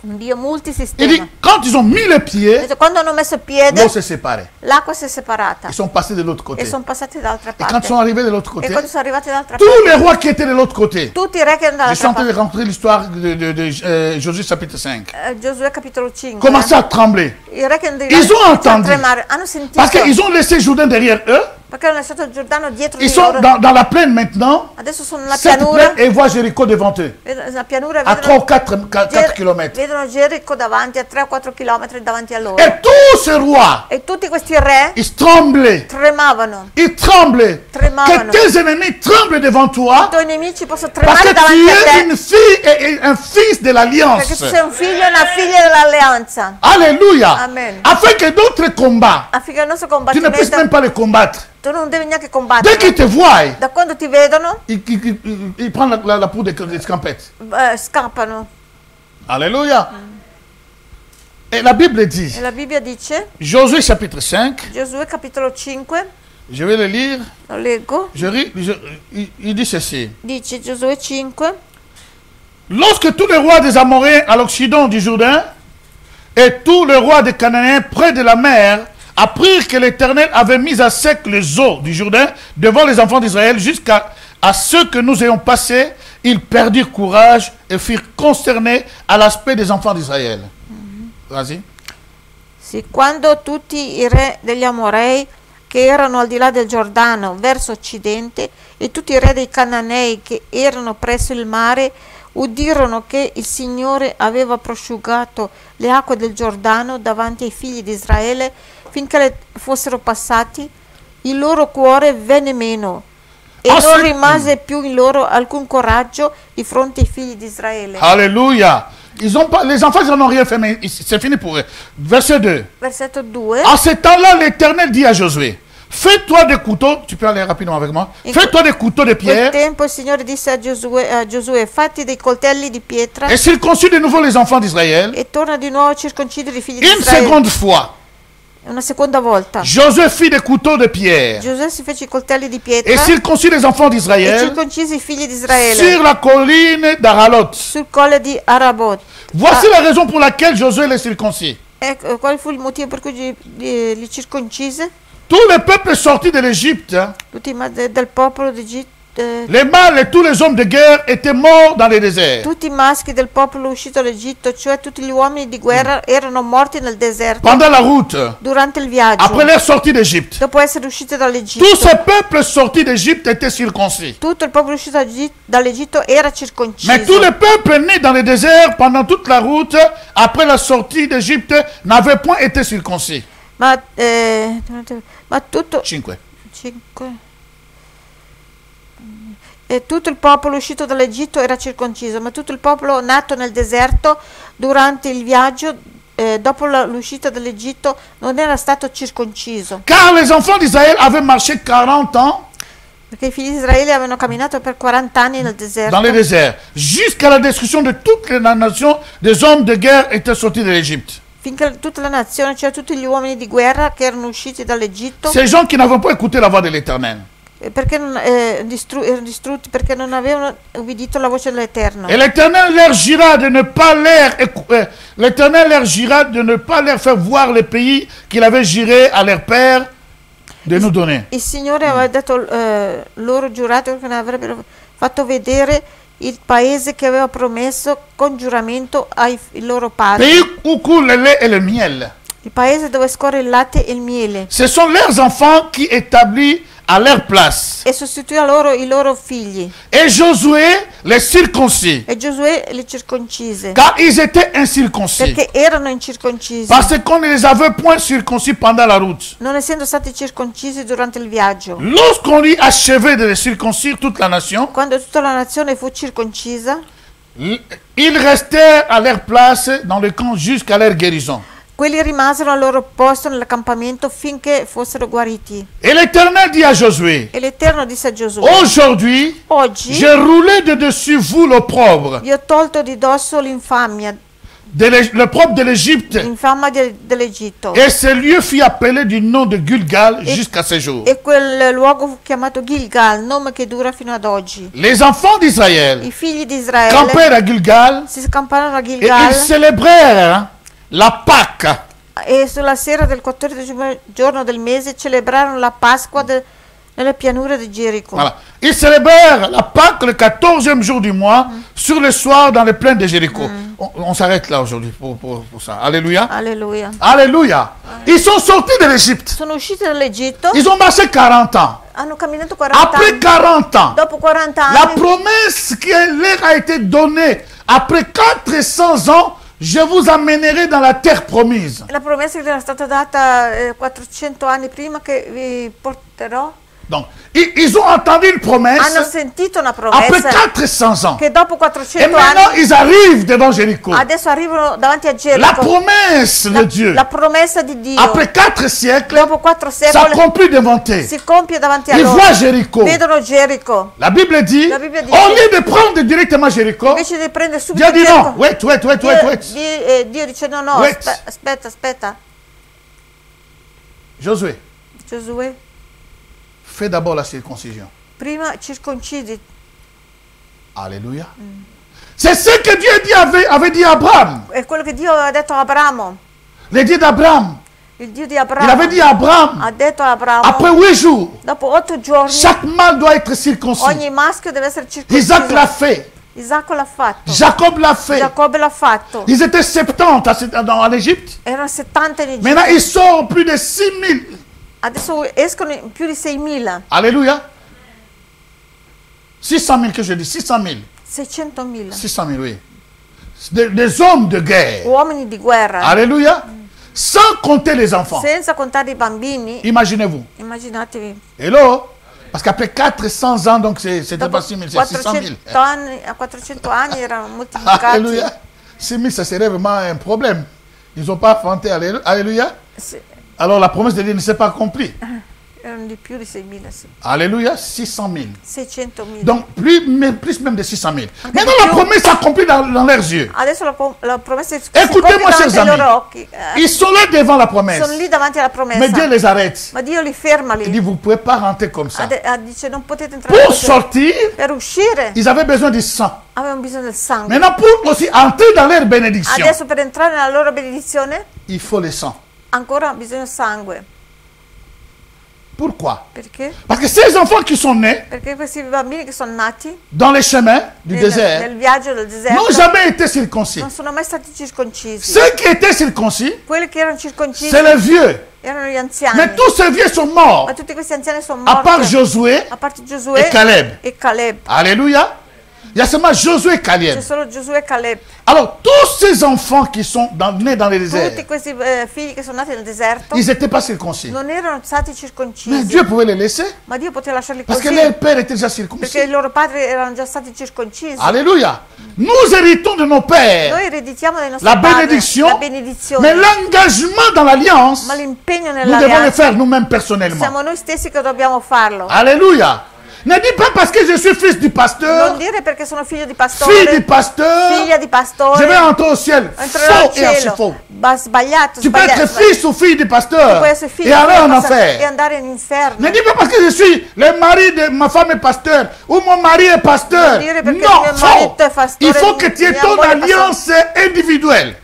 Un Dio Il dit, multisistema. quand ils ont mis les pieds, Quando hanno messo piede, l'eau s'est séparée. l'acqua si è separata Ils sont passés de l'autre côté. e sono passati dall'altra Et quand parte. ils sont arrivés de l'autre E côté, quando sono arrivati dall'altra tous parte, les rois qui étaient de l'autre côté, tutti i re che erano je suis en dall'altra train de parte, rentrer l'histoire de Josué chapitre 5, Giosuè capitolo 5, commençaient à trembler. i re che erano Ils ont iniziano a entendu. tremare, hanno sentito, Parce qu'ils ont laissé Jourdain derrière eux. perché hanno lasciato il Giordano dietro Ils di sont loro. dans la plaine maintenant. Adesso sono nella Cette pianura, plaine et voient Jéricho devant eux. la pianura À 3 ou 4 kilomètres. vedono Gerico davanti a 3 o 4 chilometri davanti a loro. Et tous ces rois, E tutti questi re ils tremblaient. tremavano. Ils tremblent. Tremavano. Que tes ennemis tremblent devant toi. I tuoi nemici possono Parce que tremare davanti a tu es te. une fille et un fils de l'alliance. Perché tu sei un figlio e una figlia dell'alleanza. Alléluia. Amen. Afin que d'autres combats, Affinché il nostro tu ne puisses combattimento même pas les combattre. tu non devi neanche Dès combattere. qu'ils te voient, Da quando ti vedono, ils prennent la poudre des scampettes. scappano. Alléluia. Et la Bible dit, E la Bibbia dice, Josué chapitre 5, Giosuè capitolo 5, je vais le lire, lo leggo, il dit ceci. dice Giosuè 5, Lorsque tous les rois des Amoréens à l'occident du Jourdain et tous les rois des Cananéens près de la mer apprirent que l'Éternel avait mis à sec les eaux du Jourdain devant les enfants d'Israël jusqu'à ceux que nous ayons passés, ils perdirent courage et furent consternés à l'aspect des enfants d'Israël. Vas-y. sì, quando tutti i re degli Amorei che erano al di là del Giordano verso occidente e tutti i re dei Cananei che erano presso il mare udirono che il Signore aveva prosciugato le acque del Giordano davanti ai figli di Israele finché le fossero passati, il loro cuore venne meno e non rimase più in loro alcun coraggio di fronte ai figli di Israele. Alléluia. Ils ont pas, les enfants, ils n'en ont rien fait, mais c'est fini pour eux. Verset 2. Versetto 2. En ce temps-là, l'Éternel dit à Josué, fais-toi des couteaux, tu peux aller rapidement avec moi, fais-toi des couteaux de In quel pierre tempo il Signore disse a Giosuè, fatti dei coltelli di pietra et circoncis de nouveau les enfants d'Israël. e torna di nuovo a circoncidere i figli di Une Israele. seconde fois, Una seconda volta. Josué fit des couteaux de pierre Giosuè si fece i coltelli di et pietra circoncis les enfants e d'Israël circoncise i figli di Israele sur la colline d'Aralot. sul colle di Arabot. Voici la raison pour laquelle Josué les circoncis. Ecco, qual fu il motivo per cui li circoncise? Tous les peuples sortis de l'Égypte, Tutti del popolo d'Egitto, les mâles et tous les hommes de guerre étaient morts dans les déserts. tutti i maschi del popolo uscito dall'Egitto, cioè tutti gli uomini di guerra, erano morti nel deserto Pendant la route, durante il viaggio, après leur sortie d'Égypte, dopo essere usciti dall'Egitto. tous ces peuples sortis d'Égypte étaient circoncis. Tutto il popolo uscito dall'Egitto era circonciso. Mais tous les peuples nés dans les déserts pendant toute la route, après la sortie d'Égypte, n'avaient point été circoncis. Ma tutto, 5. tutto il popolo uscito dall'Egitto era circonciso, ma tutto il popolo nato nel deserto durante il viaggio dopo l'uscita dall'Egitto non era stato circonciso, Car les enfants d'Israël avaient marché 40 ans perché i figli di Israele avevano camminato per 40 anni nel deserto, dans le désert, jusqu'à la destruction de toutes les nations, des hommes de guerre étaient sortis de l'Égypte. finché tutta la nazione, cioè tutti gli uomini di guerra che erano usciti dall'Egitto, Ces gens qui n'avaient pas écouté la voix de l'Éternel. perché erano distrutti perché non avevano ubbidito la voce dell'Eterno. Et l'Éternel leur jura de ne pas l'Éternel leur jura de ne pas leur faire voir le pays qu'il avait juré à leur père de nous donner. Il Signore aveva detto loro giurato che ne avrebbero fatto vedere il paese che aveva promesso con giuramento ai loro padri, Pays où coule le lait et le miel. il paese dove scorre il latte e il miele, Ce sont leurs enfants qui établis à leur place. e sostituì loro i loro figli, Et Josué les circoncis, e Giosuè li circoncise car ils étaient incirconcis. perché erano incirconcisi, Parce qu'on ne les avait point circoncis pendant la route. non essendo stati circoncisi durante il viaggio. Lorsqu'on eut achevé de les circoncire toute la nation, Quando tutta la nazione fu circoncisa, ils restèrent à leur place dans le camp jusqu'à leur guérison. quelli rimasero al loro posto nell'accampamento finché fossero guariti. Et l'Éternel dit à Josué, E l'Eterno disse a Giosuè: aujourd'hui, oggi j'ai roulé de dessus vous l'opprobre, vi ho tolto di dosso l'infamia, l'opprobre de l'Égypte. l'infamia dell'Egitto. Et ce lieu fut appelé du nom de Gilgal jusqu'à ce jour. E quel luogo fu chiamato Gilgal, nome che dura fino ad oggi. Les enfants d'Israël I figli di Israele campèrent à Gilgal si scamparono a et Gilgal ils célébrèrent la Pâque. e sulla sera del 14° giorno del mese celebrarono la Pasqua nelle pianure di Gerico. Voilà. Ils célébrèrent la Pâque le 14e jour du mois, sur le soir dans les plaines de Jéricho. On s'arrête là aujourd'hui pour ça. Alléluia. Alleluia. Alléluia. Ils sont sortis de l'Égypte. Sono usciti dall'Egitto, Ils ont marché 40 ans. hanno camminato 40 Après anni. 40 ans, Dopo 40 la anni, promesse qui leur a été donnée, après 400 ans, je vous amènerai dans la terre promise. la promessa che era stata data 400 anni prima, che vi porterò, Donc, ils ont entendu une promesse hanno sentito una après promessa 400 ans. che dopo Et 400 maintenant, anni ils arrivent devant Jéricho. adesso arrivano davanti a La Gerico. promesse de Dieu, La promessa di Dio après 4 siècles, dopo 4 secoli s'accomplit devant eux. si compie davanti a Ils loro. voient Jéricho. Vedono Gerico. La Bible dit, La Bible dit- au lieu de prendre directement Jéricho, Invece di prendere subito Dieu dit Gerico, non, wait. Dio dice no, Wait. aspetta. Josué, Giosuè, fais d'abord la circoncision. prima circoncidi. Alléluia. C'est ce que Dieu avait dit à Abraham. È quello che Dio aveva detto a Abramo. Le Dieu d'Abraham. Il Dio di Il Abramo avait dit à Abraham, ha detto a Abramo, après 8 jours, dopo 8 giorni chaque mâle doit être circoncis. ogni maschio deve essere Isaac l'a circonciso. fait. Isacco l'ha fatto. Jacob l'a fait. Giacobbe l'ha fatto. Ils étaient 70 en Égypte. Erano 70 in Egitto. Maintenant, ils sont plus de 6000. Adesso escono più di 6.000. Alléluia. 600 000 que je dis, 600 000. 600.000 600 000, oui. Des hommes de guerre. uomini di guerra. Alléluia. Sans compter les enfants. Senza contare i bambini. Imaginez-vous. Immaginatevi. Hello. Parce qu'après 400 ans, donc c'était Dopo pas 6 000, c'est 600 000. 400 anni, a 400 anni erano moltiplicati. Alléluia. 6 000, ça serait vraiment un problème. Ils n'ont pas affronté. Alléluia. Sì, Alors la promesse de Dieu ne s'est pas accomplie. erano di più di 6.000, sì. Alléluia. 600 000. 600.000. Donc plus même de 600 000. Maintenant di la più. promesse s'accomplit dans leurs yeux. Adesso la promessa si Écoutez-moi, compie chers davanti ai amis. loro occhi. Ils sont là devant la promesse. Sono lì davanti alla promessa. Mais Dieu les arrête. Ma Dio li ferma Il lì. dit, vous ne pouvez pas rentrer comme ça. Dice non potete entrare Pour così. sortir, Per uscire ils avaient besoin du sang. avevano bisogno del sangue. Maintenant, pour aussi entrer dans leur bénédiction, Adesso per entrare nella loro benedizione il faut le sang. ancora bisogna sangue. Pourquoi? Perché? Parce que ces enfants qui sont nés Perché questi bambini che sono nati dans les chemins du désert nel viaggio del n'ont deserto jamais été circoncis. non sono mai stati circoncisi. Ceux qui étaient circoncis, Quelli che erano circoncisi c'est les vieux. erano gli anziani. Mais tous ces vieux sont morts, Ma tutti questi anziani sono à morti. part Josué A parte Giosuè et Caleb. e Caleb. Alléluia. Il y a seulement Josué et Caleb. C'è solo Giosuè e Caleb. Alors, tous ces enfants qui sont nés dans le désert, Tutti questi figli che sono nati nel deserto ils n'étaient pas circoncis. non erano stati Mais circoncisi. Dieu pouvait les laisser Ma Dio poteva lasciarli parce que così. leur père était déjà Perché circoncis. i loro padri erano già stati circoncisi. Alléluia. Nous héritons de nos pères Noi ereditiamo dai nostri la padri bénédiction, la benedizione. mais l'engagement dans l'alliance, Ma l'impegno nous devons le nell'alleanza faire nous-mêmes personnellement. siamo noi stessi che dobbiamo farlo. Alléluia. Ne dis pas parce que je suis fils du pasteur, Non dire perché sono figlio di fille du pastore, pasteur, figlia di pastore, je vais entrer au ciel. entrerò Faux al et archi cielo. faux. Sbagliato, Tu peux être sbagliato. fils ou fille du pasteur Puoi essere figlio et aller en di pastore e enfer. andare in inferno. Ne dis pas parce que je suis le mari de ma femme est pasteur ou mon mari est pasteur. Non dire perché Non, mio faux. marito è pastore, Il faut que tu aies mia ton moglie è alliance individuelle.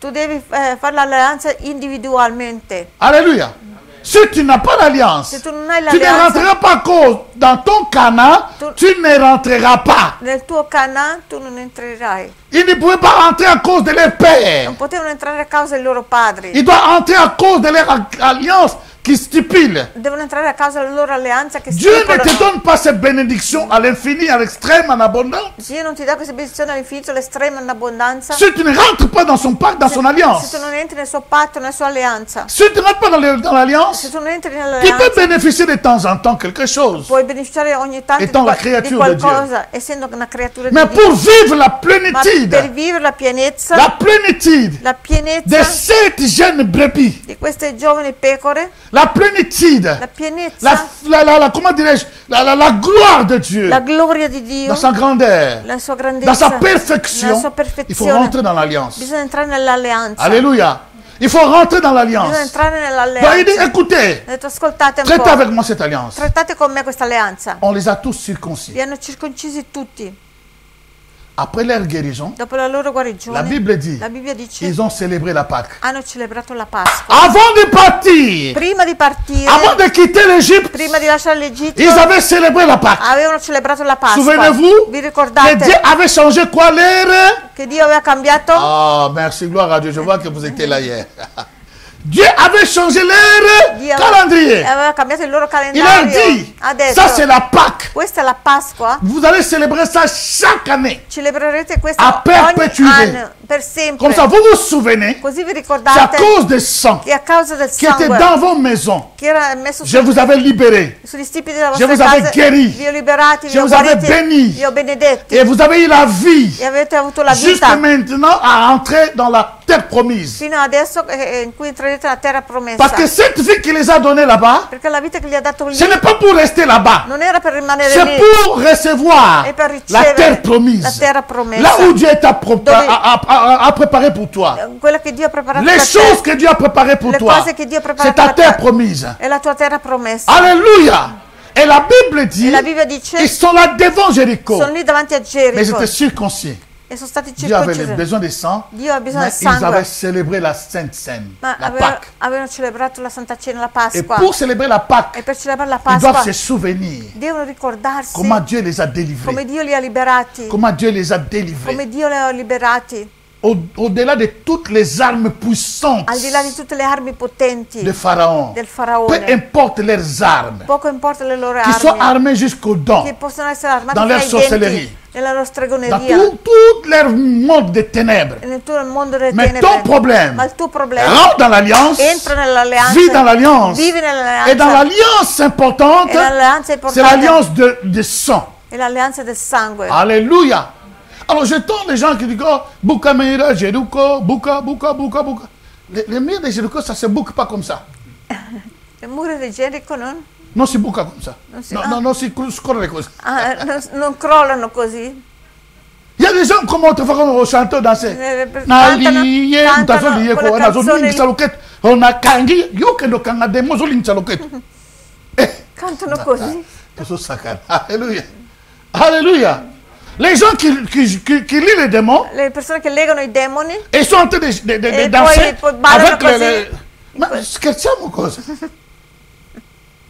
Tu devi fare l'alleanza individualmente. Alléluia. Si tu n'as pas l'alliance, Se tu non hai tu ne l'alleanza rentreras pas cause dans ton Canaan, tu ne rentreras pas. nel tuo Canaan, tu non entrerai. Ils ne pouvaient pas rentrer à cause de leur père. Non potevano entrare a causa dei loro padri. Ils doivent entrer à cause de leur alliance qui stipule. Devono entrare a causa della loro alleanza che Dieu ne te stipulano. donne pas cette bénédiction à l'infini, à l'extrême, en abondance. Dio non ti dà questa benedizione all'infinito, all'estrema, in abbondanza. Si tu ne rentres pas dans son pacte, dans son Se alliance, tu non entri nel suo patto, nella sua alleanza, si tu ne rentres pas dans l'alliance, se tu non entri tu peux nell'alleanza, bénéficier de temps en temps quelque chose. puoi beneficiare ogni tanto Étant la di creature di qualcosa, essendo una creatura Mais di Dio. pour vivre la Ma per plénitude, vivere la pienezza, la plénitude la de pienezza cette jeune brebis, di queste giovani pecore, la plénitude, la pienezza, comment dirais-je, la gloire de Dieu, la gloria di Dio, dans sa grandeur, la sua dans grandezza, sa nella perfection, sua il faut perfezione. rentrer dans l'alliance. Bisogna entrare nell'alleanza. Alléluia. Il faut rentrer dans Bisogna l'alliance. entrare Donc, il dit, nell'alleanza. écoutez, Ho detto, ascoltate un traitez po', avec moi cette alliance. trattate con me questa alleanza. On les a tous circoncis. Li hanno circoncisi tutti. Après leur guérison, Dopo la loro la guarigione, Bible dit, la Bibbia dice, ils ont célébré la Pâque. hanno celebrato la Pasqua. Avant de partir, Prima di partire, avant de quitter l'Égypte, prima di lasciare l'Egitto, ils avaient célébré la Pâque. avevano celebrato la Pasqua. Souvenez-vous Vi que ricordate Dieu avait changé quoi l'air? che Dio aveva cambiato? Ah, merci, gloire à Dieu. Je vois que vous étiez là hier. Dieu avait changé l'air Dio calendrier. aveva cambiato il loro Il a calendario. dit, Ha detto, ça c'est la Pâque. questa è la Pasqua. Vous allez célébrer ça chaque année. Celebrerete A questa perpetuità. ogni anno, per sempre. Comme ça, vous vous souvenez, Così vi c'est à ricordate cause du sang che a causa del qui était sangue dans vos maisons. che era messo Je vous avais libéré. sugli stipi della Je vostra vous avais casa, guéri. vi ho liberati, Je vi ho vous avais guariti, béni. vi ho benedetti Et vous avez eu la vie. e avete avuto la Jusque vita maintenant à entrer dans la terre promise. fino adesso in cui entrerete nella terra promessa. Parce que cette vie qui les a donnée là-bas, Perché la vita che gli ha dato lì ce n'est pas pour rester là-bas. non era per rimanere C'est lì, pour recevoir è per la ricevere terre promise. la terra promessa. Là où Dieu t'a Dove- a préparé pour toi. Quella che Dio ha preparato Les per choses te que Dieu a préparées pour Le toi, cose che Dio ha preparato c'est ta per te. terre promise. è la tua terra promessa. Alléluia. Et la Bible E dit, la Bibbia dice ils sont là devant Jéricho. sono lì davanti a Mais ils Gerico étaient circoncis. e sono stati Dieu avait circoncisi. besoin de sang. Dio ha bisogno Mais del ils avaient sangue, célébré la Sainte Seine, ma la Pâque. avevano celebrato la Santa Cena, la Et Pasqua. pour célébrer la E Pâque, per celebrare la ils doivent Pasqua se souvenir devono ricordarsi comment Dieu les a délivrés. come Dio li ha liberati, Comment Dieu les a délivrés. come Dio li ha liberati, Au-delà de toutes les armes puissantes al di là di tutte le armi potenti de Pharaon. del Peu faraone. importe leurs armes. Poco importa le loro Qu'ils soient armi, armés jusqu'aux dents. che possono essere armati Dans fino leur ai sorcellerie. denti, nella loro Dans stregoneria, tout leur monde de ténèbres. nel tuo mondo delle Mais tenebre. ton problème, Ma il tuo problema, rentre dans l'alliance, entra nell'alleanza, vis dans l'alliance. vivi Et dans nell'alleanza, l'alliance importante, e l'alleanza c'est importante l'alliance de sang. è l'alleanza del sangue. Alléluia. Alors j'entends les gens qui disent, oh, Bouka Meira, Jéricho, Bouka. Les murs de Jéricho, ça se boucle pas comme ça. Le mura di Gerico non, Non, c'est bouca comme ça. Non, c'est scorre così. non crollano così. Il y a des gens comme autrefois quand on chantait danser. Cantano On quella canzone lì. a kangi, io che lo kanga de mozo l'inchaloket. Cantano così. Questo sacra. Alléluia. Alléluia. Les gens qui lient les démons, Le persone che legano i demoni ils sont en train de E danser poi ballano avec les... Ma scherziamo cosa?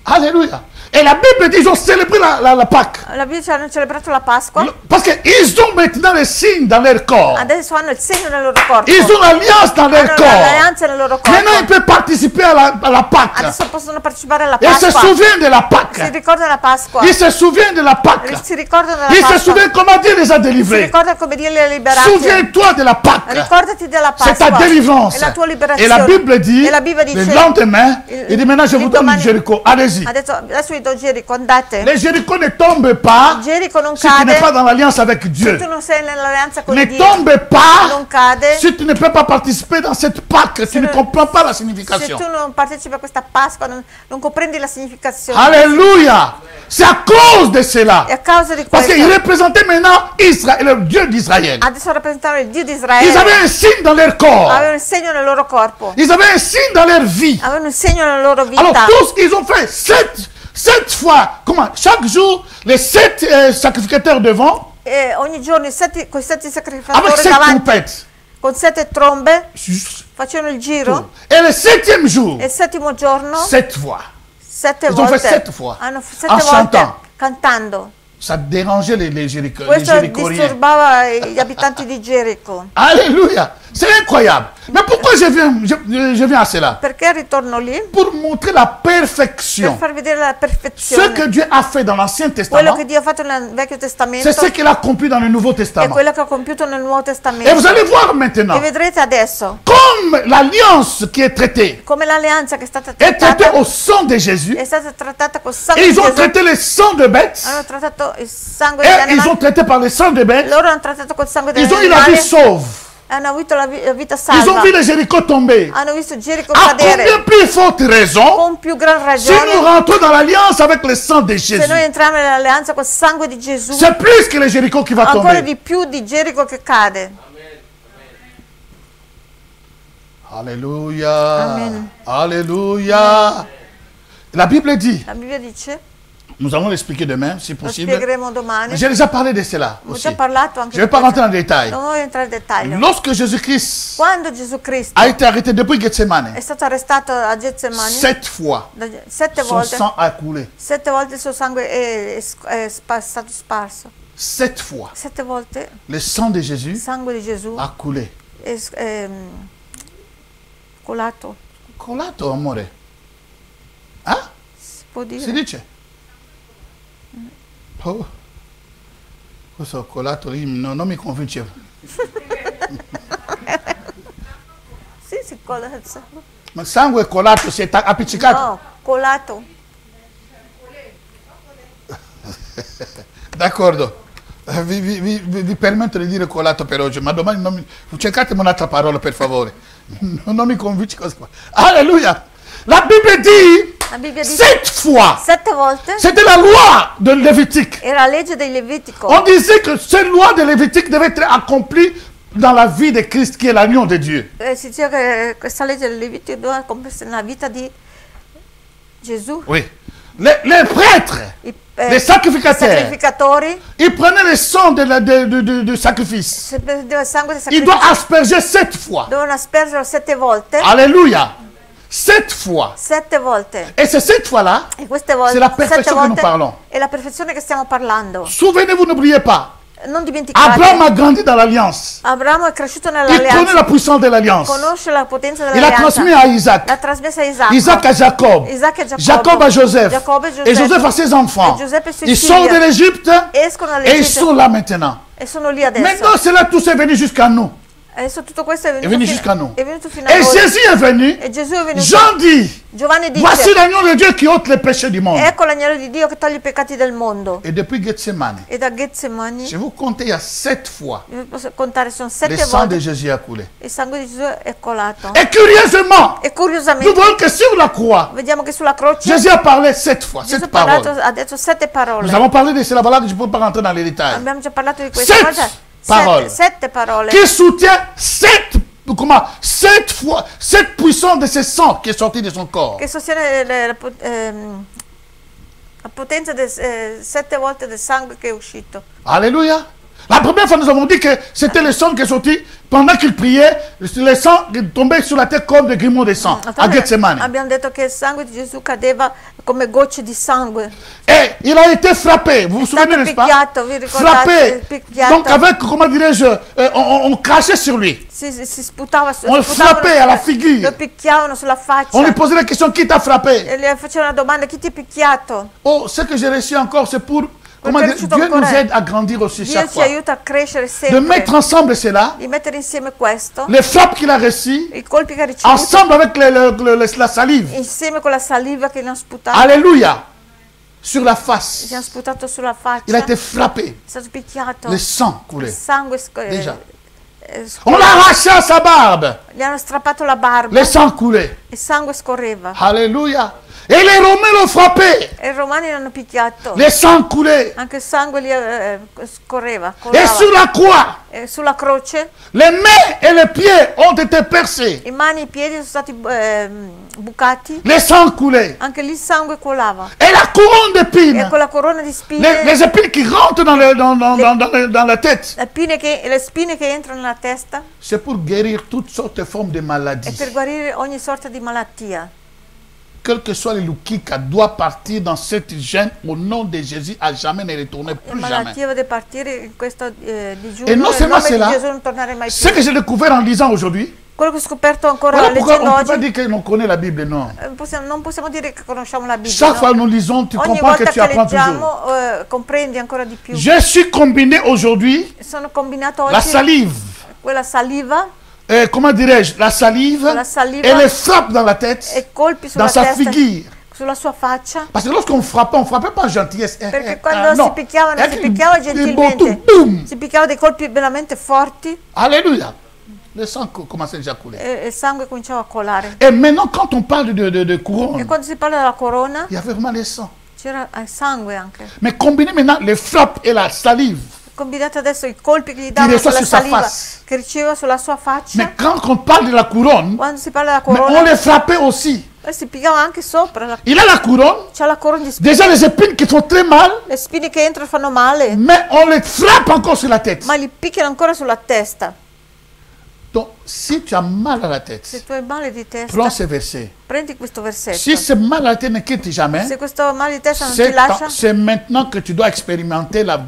Alléluia. Et la Bible dit qu'ils ont célébré la Pâque. la Bibbia hanno celebrato la Pasqua, Parce qu'ils ont maintenant les signes dans leur corps. adesso hanno il segno nel loro corpo, Ils ont l'alliance dans leur hanno corps. l'alleanza nel loro corpo. Maintenant, ils peuvent participer à la Pâque. Adesso possono partecipare alla Il se Pasqua. souvient de la Si Pâque. ricorda la Pasqua. Il se souvient de la Pâque. Si ricordano della Il se Pasqua. souvient comment Dieu les a Si délivrés. ricorda come Dio li ha liberati. Souviens-toi de la Pâque. Ricordati della C'est Pasqua. ta délivrance. È la tua Et liberazione. la Bible dit, E la Bibbia le dice, lendemain, il dit maintenant je vous donne domani- Jéricho. Allez-y. adesso vi do Gerico, andate. Les Jéricho ne tombent pas Gerico non si tu n'es cade pas dans l'alliance avec se Dieu. tu non sei nell'alleanza con Ne Dio. tombe pas Non cade si tu ne peux pas participer dans cette Pâque. Tu ne ne- comprends pas la se signification. tu non partecipi a questa Pasqua, non comprendi la significazione. Alléluia. C'est à cause de cela. E a causa di Parce questo, qu'ils représentaient maintenant Israël, le Dieu d'Israël. adesso rappresentavano il Dio di Ils Israele. avaient un signe dans leur corps. Avevano il segno nel loro corpo. Ils avaient un signe dans leur vie. Avevano il segno nella loro Alors vita. tous, ils ont fait sept fois. Comment? Chaque jour, les 7 sacrificateurs devant, E ogni giorno con i 7 avec sacrificatori 7 davanti, trompettes. con 7 trombe, Juste facevano il giro. Et le 7e jour, E il settimo giorno, 7 fois. 7 Ils ont volte. fait 7 fois. Hanno 7 En volte chantant. cantando. Ça dérangeait les Questo Jéricoriens. disturbava gli abitanti di Gerico. Alléluia. C'est incroyable. Mais pourquoi je viens à cela? Perché ritorno lì? Pour montrer la Per perfection. far vedere la Ce perfezione. que Dieu a fait dans l'Ancien Quello Testament, che Dio ha fatto nel Vecchio Testamento c'est ce qu'il a accompli dans le Nouveau e Testament. quello che ha compiuto nel Nuovo Et vous Testamento. allez voir maintenant, E vedrete adesso comme l'alliance qui est traitée, come l'alleanza che è stata est traitée trattata au sang de Jésus, è stata trattata col sangue et di ils ont Gesù. traité le sang de bêtes, Hanno trattato il sangue et degli ils ont animali. traité par le sang de bêtes, Loro hanno trattato col sangue degli ils ont eu la vie animali. sauve. Hanno avuto la vita Ils ont salva. vu les Jéricho tomber. Hanno visto Gerico À combien cadere. plus forte raison Con più gran si nous ragione, rentrons dans l'alliance avec le sang de se noi Jésus? entriamo nell'alleanza col sangue di Gesù, C'est plus que les Jéricho qui va ancora tomber. di più di Gerico che cade. Alléluia. Amen. Alléluia. La Bible dit, La Bibbia dice, nous allons l'expliquer demain si lo possible. spiegheremo domani. J'ai déjà parlé de cela Ho aussi. già parlato anche Je ne vais di pas questo. rentrer dans les détails. Non voglio entrare nel dettaglio. Lorsque Jésus-Christ Quando Gesù Cristo a été arrêté depuis Gethsemane, è stato arrestato a Getsemani, 7 fois, 7 son volte, sang a coulé. 7 volte il suo sangue è stato sparso. 7 fois, 7 volte le sang de il Jésus sangue di Gesù a coulé. è colato, Colato, amore. Hein? si può Si dire. dice? Oh. Questo colato lì non mi convince. Sì, si cola il sangue. Ma il sangue colato si è appiccicato. No, colato. D'accordo. Vi permetto di dire colato per oggi, ma domani non cercatemi un'altra parola per favore. Non mi convince cosa fa. Alleluia. La Bible dit La Bibbia dice 7 fois. 7 volte C'était la loi de Lévitique. era la legge dei Levitico. On disait que cette loi de Lévitique devait être accomplie dans la vie de Christ qui est l'agneau de Dieu. Si dice che questa legge del Levitico doveva compiersi nella vita di Gesù. Oui. Les prêtres, les sacrificateurs, sacrificatori, ils prenaient le sang de sacrifice. se prendeva il sangue del Ils doivent sacrificio, asperger 7 fois. dovevano aspergerlo 7 volte. Alléluia. 7 fois. 7 volte. Et ces 7 fois-là, E queste volte, c'est la 7 perfection que nous volte, parlons. è la perfezione che stiamo parlando. Souvenez-vous, n'oubliez pas. Non dimenticate, Abraham a grandi dans l'alliance. Abramo è cresciuto Il connaît nell'alleanza, la puissance de l'alliance. conosce la potenza Il a transmis dell'alleanza. à Isaac. L'ha trasmessa a Isacco. Isaac à Jacob. Isacco a Giacobbe. Jacob à Joseph. Giacobbe e Et Joseph à ses enfants. E Giuseppe e suoi Ils figli. sortent de l'Égypte Escono et ils dall'Egitto sont là maintenant. e sono lì adesso. Maintenant, cela tous est venu jusqu'à nous. Adesso tutto questo è È venuto, venuto jusqu'à nous. è venuto fino a Et noi. Jésus est venu. E Gesù è venuto. Jean dit, Giovanni dice, voici l'agneau de Dieu qui ôte les péchés du monde. ecco l'agnello di Dio che toglie i peccati del mondo. Et depuis Gethsemane, E da Getsemani, je vous compter, il y a 7 fois, io posso contare, sono le 7 sang de volte Jésus a coulé. il sangue di Gesù è colato. Et curieusement, E nous curiosamente, voyons que sur la croix, vediamo che sulla croce Jésus a parlé 7 fois, Gesù 7 ha parlato, paroles. ha detto 7 parole. Nous avons parlé de cela, voilà que je ne peux pas rentrer dans les détails. Abbiamo già parlato di queste 7 cose. parole. 7 parole. Qui soutient 7 fois, 7 puissance de ce sang qui est sorti de son corps. Che sostiene la potenza 7 volte del sangue che è uscito. Alléluia. La première fois, nous avons dit que c'était le sang qui est sorti pendant qu'il priait, le sang tombait sur la tête comme des grumeaux de sang à Gethsemane. Abbiamo detto che il sangue di Gesù cadeva come gocce di sangue. Et il a été frappé, vous vous souvenez, n'est-ce pas? Frappé. Donc avec, comment dirais-je, on crachait sur lui. On le frappait à la figure. Lo picchiavano sulla faccia. On lui posait la question, qui t'a frappé? E le facevano una domanda, chi ti ha picchiato? Oh, ce que j'ai reçu encore, c'est pour... Comment dire, Dieu nous aide à grandir aussi Dio chaque ci fois. aiuta a crescere De sempre. mettre ensemble cela, Di mettere insieme questo, les frappes qu'il a reçues, i colpi che ha ricevuto, ensemble avec la salive. insieme con la saliva che gli hanno sputato. Alléluia. Sur la face. Gli hanno sputato sulla faccia. Il a été frappé. È stato picchiato. Le sang Il coulait. sangue Déjà. On l'a arraché à sa barbe. gli hanno strappato la barba. Le sang coulait. Il sangue scorreva. Alléluia. Et les Romains l'ont frappé. E i romani l'hanno picchiato. Le sang coulait. Anche il sangue gli scorreva. Et colava. sur la croix, E sulla croce les mains et les pieds ont été percés. i mani e i piedi sono stati bucati. Le sang coulait. Anche lì il sangue colava. Et la couronne E d'épines. con la corona di spine, Les épines qui rentrent dans la tête. le spine che entrano nella testa, C'est pour guérir toutes sortes de formes de è maladies. per guarire ogni sorta di malattia. Quel que soit le Lukika doit partir dans cette gêne au nom de Jésus à jamais ne retourner La plus jamais. malattia deve partire in questo digiuno. E non Nel seulement nome di cela, Gesù non tornare mai Ce più. que j'ai découvert en lisant aujourd'hui, Quello che ho scoperto ancora voilà pourquoi leggendo on ne peut pas oggi, dire que l'on connaît la Bible, non. non possiamo dire che conosciamo la Bibbia. Chaque no? fois que nous lisons, tu Ogni comprends que volta tu che apprends toujours. leggiamo comprendi ancora di più. Je suis combiné aujourd'hui Sono combinato la oggi salive, quella saliva comment dirais-je, la salive La saliva et les frappes dans la tête, e colpi sulla dans sa testa, figure. sulla sua faccia. Parce que lorsqu'on on frappait pas gentillesse. Perché quando non. si picchiava non si Avec picchiava des gentilmente, boutons, boum. si picchiava dei colpi veramente forti Alléluia. Le sang commençait déjà à couler. e il sangue cominciava a colare. Et maintenant, quand on parle de E couronne, quando si parla della corona il y avait vraiment le sang. c'era il sangue anche. Mais combiner maintenant les frappes et la salive. Combinate adesso i colpi che gli davano reçoit sulla sur sa saliva face. che riceveva sulla sua faccia. Mais quand on parle de la couronne, Quando si parla della mais on corona les frappait aussi. si pigliava anche sopra. Il a la couronne, C'ha la corona di spine. déjà les épines qui font très mal, Le spine che entrano fanno male, mais on les frappe encore sur la tête. ma li picchiano ancora sulla testa. Donc, si tu as mal à la tête, Se tu hai male di testa, prends ce verset. prendi questo versetto. Si ce mal à la tête ne quitte jamais, Se questo mal di testa non ti lascia, c'est maintenant que tu dois expérimenter la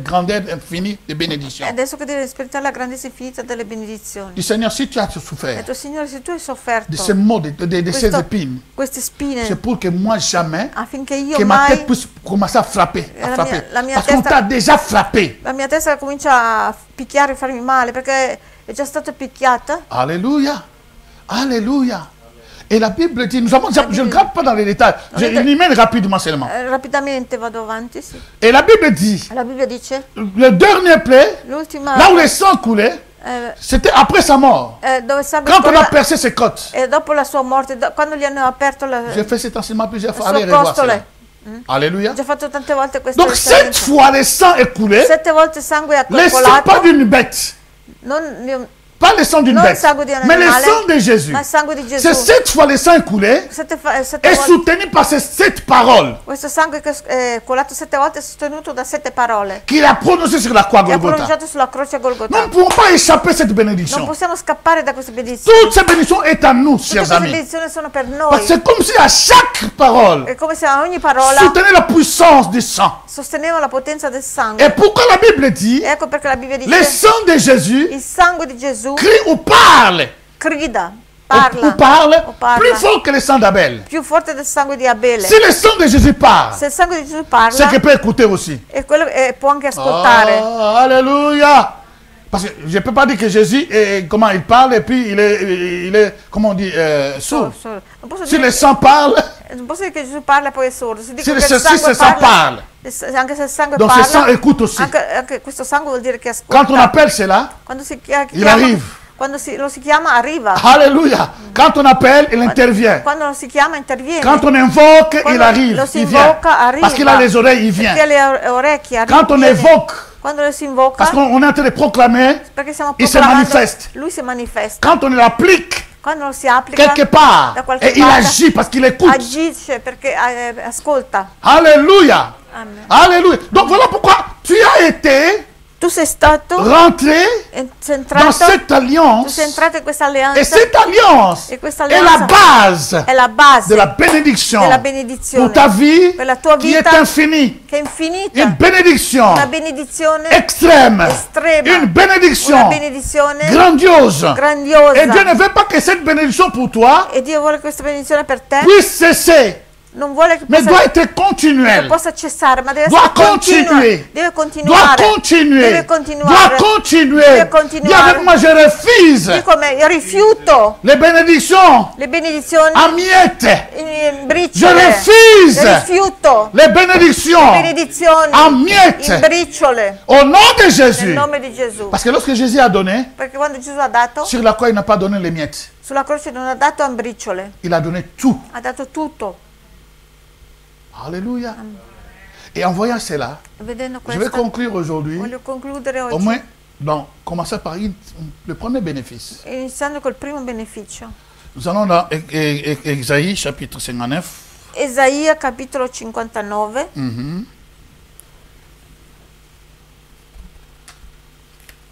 grandeur infinie des bénédictions. è adesso che devi sperimentare la grandezza infinita delle benedizioni. Du Seigneur, si tu as E souffert tu, Signore, se tu hai sofferto de ces maux, de ces épines, queste spine, c'est pour que moi jamais, affinché io que ma mai tête puisse commencer à frapper. La mia Parce qu'on testa- t'a déjà frappé. la mia testa comincia a picchiare e farmi male perché è già stata picchiata. Alléluia. Alléluia. Et la Bible dit, je ne gratte pas dans les détails, je y mène rapidement seulement. Rapidamente vado avanti, sì. Et la Bible dit, La Bibbia dice, le dernier plaie, l'ultima, là où le sang coulait, c'était après sa mort. dove il sangue Quand on a scorreva, percé ses côtes. e dopo la sua morte, quando gli hanno aperto J'ai fait cet enseignement plusieurs fois. le Allez suo revoir cela. costole. Alléluia. Ho già fatto tante volte questo Donc cette insegnamento. fois, le sang est coulé. 7 volte il sangue è Le sang pas colato, d'une bête. non Pas le sang d'une Non il bête. sangue di un Mais le animale, sang de Jésus. ma il sangue di Gesù. C'est cette fois le sang est coulé Sette et volte, soutenu par ces 7 paroles questo sangue che è colato 7 volte è sostenuto da 7 parole qu'il a prononcées sur la croix che ha Golgotha. pronunciato sulla croce a Nous Golgotha. ne pouvons pas échapper à cette Non bénédiction. possiamo scappare da queste benedizioni. Toutes ces bénédictions est à nous, Tutte chers queste amis. benedizioni sono per Parce noi. que c'est comme si à chaque parole, È come se a ogni parola soutenait la puissance du sang. sosteneva la potenza del Et sangue. pourquoi la Bible dit, Ecco perché la Bibbia le dice sang de Jésus il sangue di Gesù crie ou parle, grida, ou parla parle plus fort que le sang d'Abel. più forte del sangue di Abele. Si le sang de Jésus parle, Se il sangue di Gesù c'est parla, qu'il peut écouter aussi. e quello può anche ascoltare. Oh, alléluia. Parce que je ne peux pas dire que Jésus, comment il parle et puis il est comment on dit, sourd. Non posso Si dire, le sang parle, non posso dire che Gesù parla e poi è sordo. Se dico si che le il sang sangue parla, parle, anche se il sangue donc ce sang parla, écoute aussi. anche questo sangue vuol dire che Quand on ascolta. appelle cela, Quando si il arrive. quando lo si chiama arriva. Alléluia. Quand on appelle, il intervient. Quando lo si chiama interviene. Quand on invoque, Quando il arrive. lo si Il vient. invoca, arriva. Parce qu'il a les oreilles, il Perché ha vient. le orecchie, arriva. Quand on viene. évoque, Quando lo si invoca, parce qu'on est en train de proclamer, perché stiamo il se proclamando, manifeste. lui si manifesta. quand on l'applique Quando lo si applica quelque part, da qualche et il parte, agit parce qu'il écoute. agisce perché ascolta. Alléluia. Amen. Alléluia. Donc voilà pourquoi tu as été Tu sei stato rentré sei dans entrato, cette tu alliance. sei entrato in questa Et alleanza cette alliance e questa est la alleanza base è la base de la bénédiction della pour benedizione ta vie per la tua qui est vita infinie. che è Une infinita, bénédiction una benedizione extrême. estrema, Une una bénédiction benedizione grandiose. grandiosa. Et Dieu ne veut pas que cette bénédiction pour toi E Dio vuole questa benedizione per te, puisse cesser, non vuole che mais doit possa, être continuelle. cessare, ma deve Doit essere continua, continuer. deve Doit continuare, continuer. deve Doit continuare. continuer. Deve Dis continuare. avec moi, je refuse Dico me, io rifiuto les bénédictions le benedizioni à miettes. in Je briciole, refuse rifiuto les le bénédictions benedizioni à in miettes briciole au nom de nel Jésus. nome di Gesù. Parce que lorsque Jésus a donné, Perché quando Gesù ha dato, sur la croix, il n'a pas donné les miettes. sulla croce non ha dato a briciole, Il a donné tout. ha dato tutto. Alléluia. Et en voyant cela, Vedendo je vais questo, conclure aujourd'hui, voglio concludere au oggi, moins, commencer par le premier bénéfice. iniziando col primo beneficio. Nous allons dans Ésaïe chapitre 59. Esaia capitolo 59.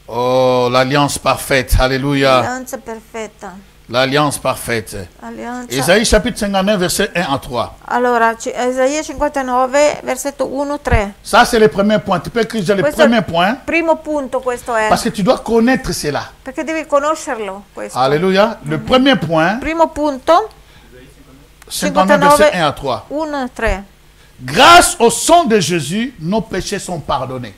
Oh, l'alliance parfaite. Alléluia. Alleanza perfetta. L'alliance parfaite. Alleanza. Ésaïe chapitre 59, verset 1 à 3. Allora, Esaia 59, versetto 1-3. Ça, c'est le premier point. Tu peux écrire déjà le Questo è premier il point. primo punto, questo è. Parce que tu dois connaître cela. Perché devi conoscerlo, questo. Alléluia. Le premier point, Primo punto, 59, verset 1 à 3. 1-3. Grâce au sang de Jésus, nos péchés sont pardonnés.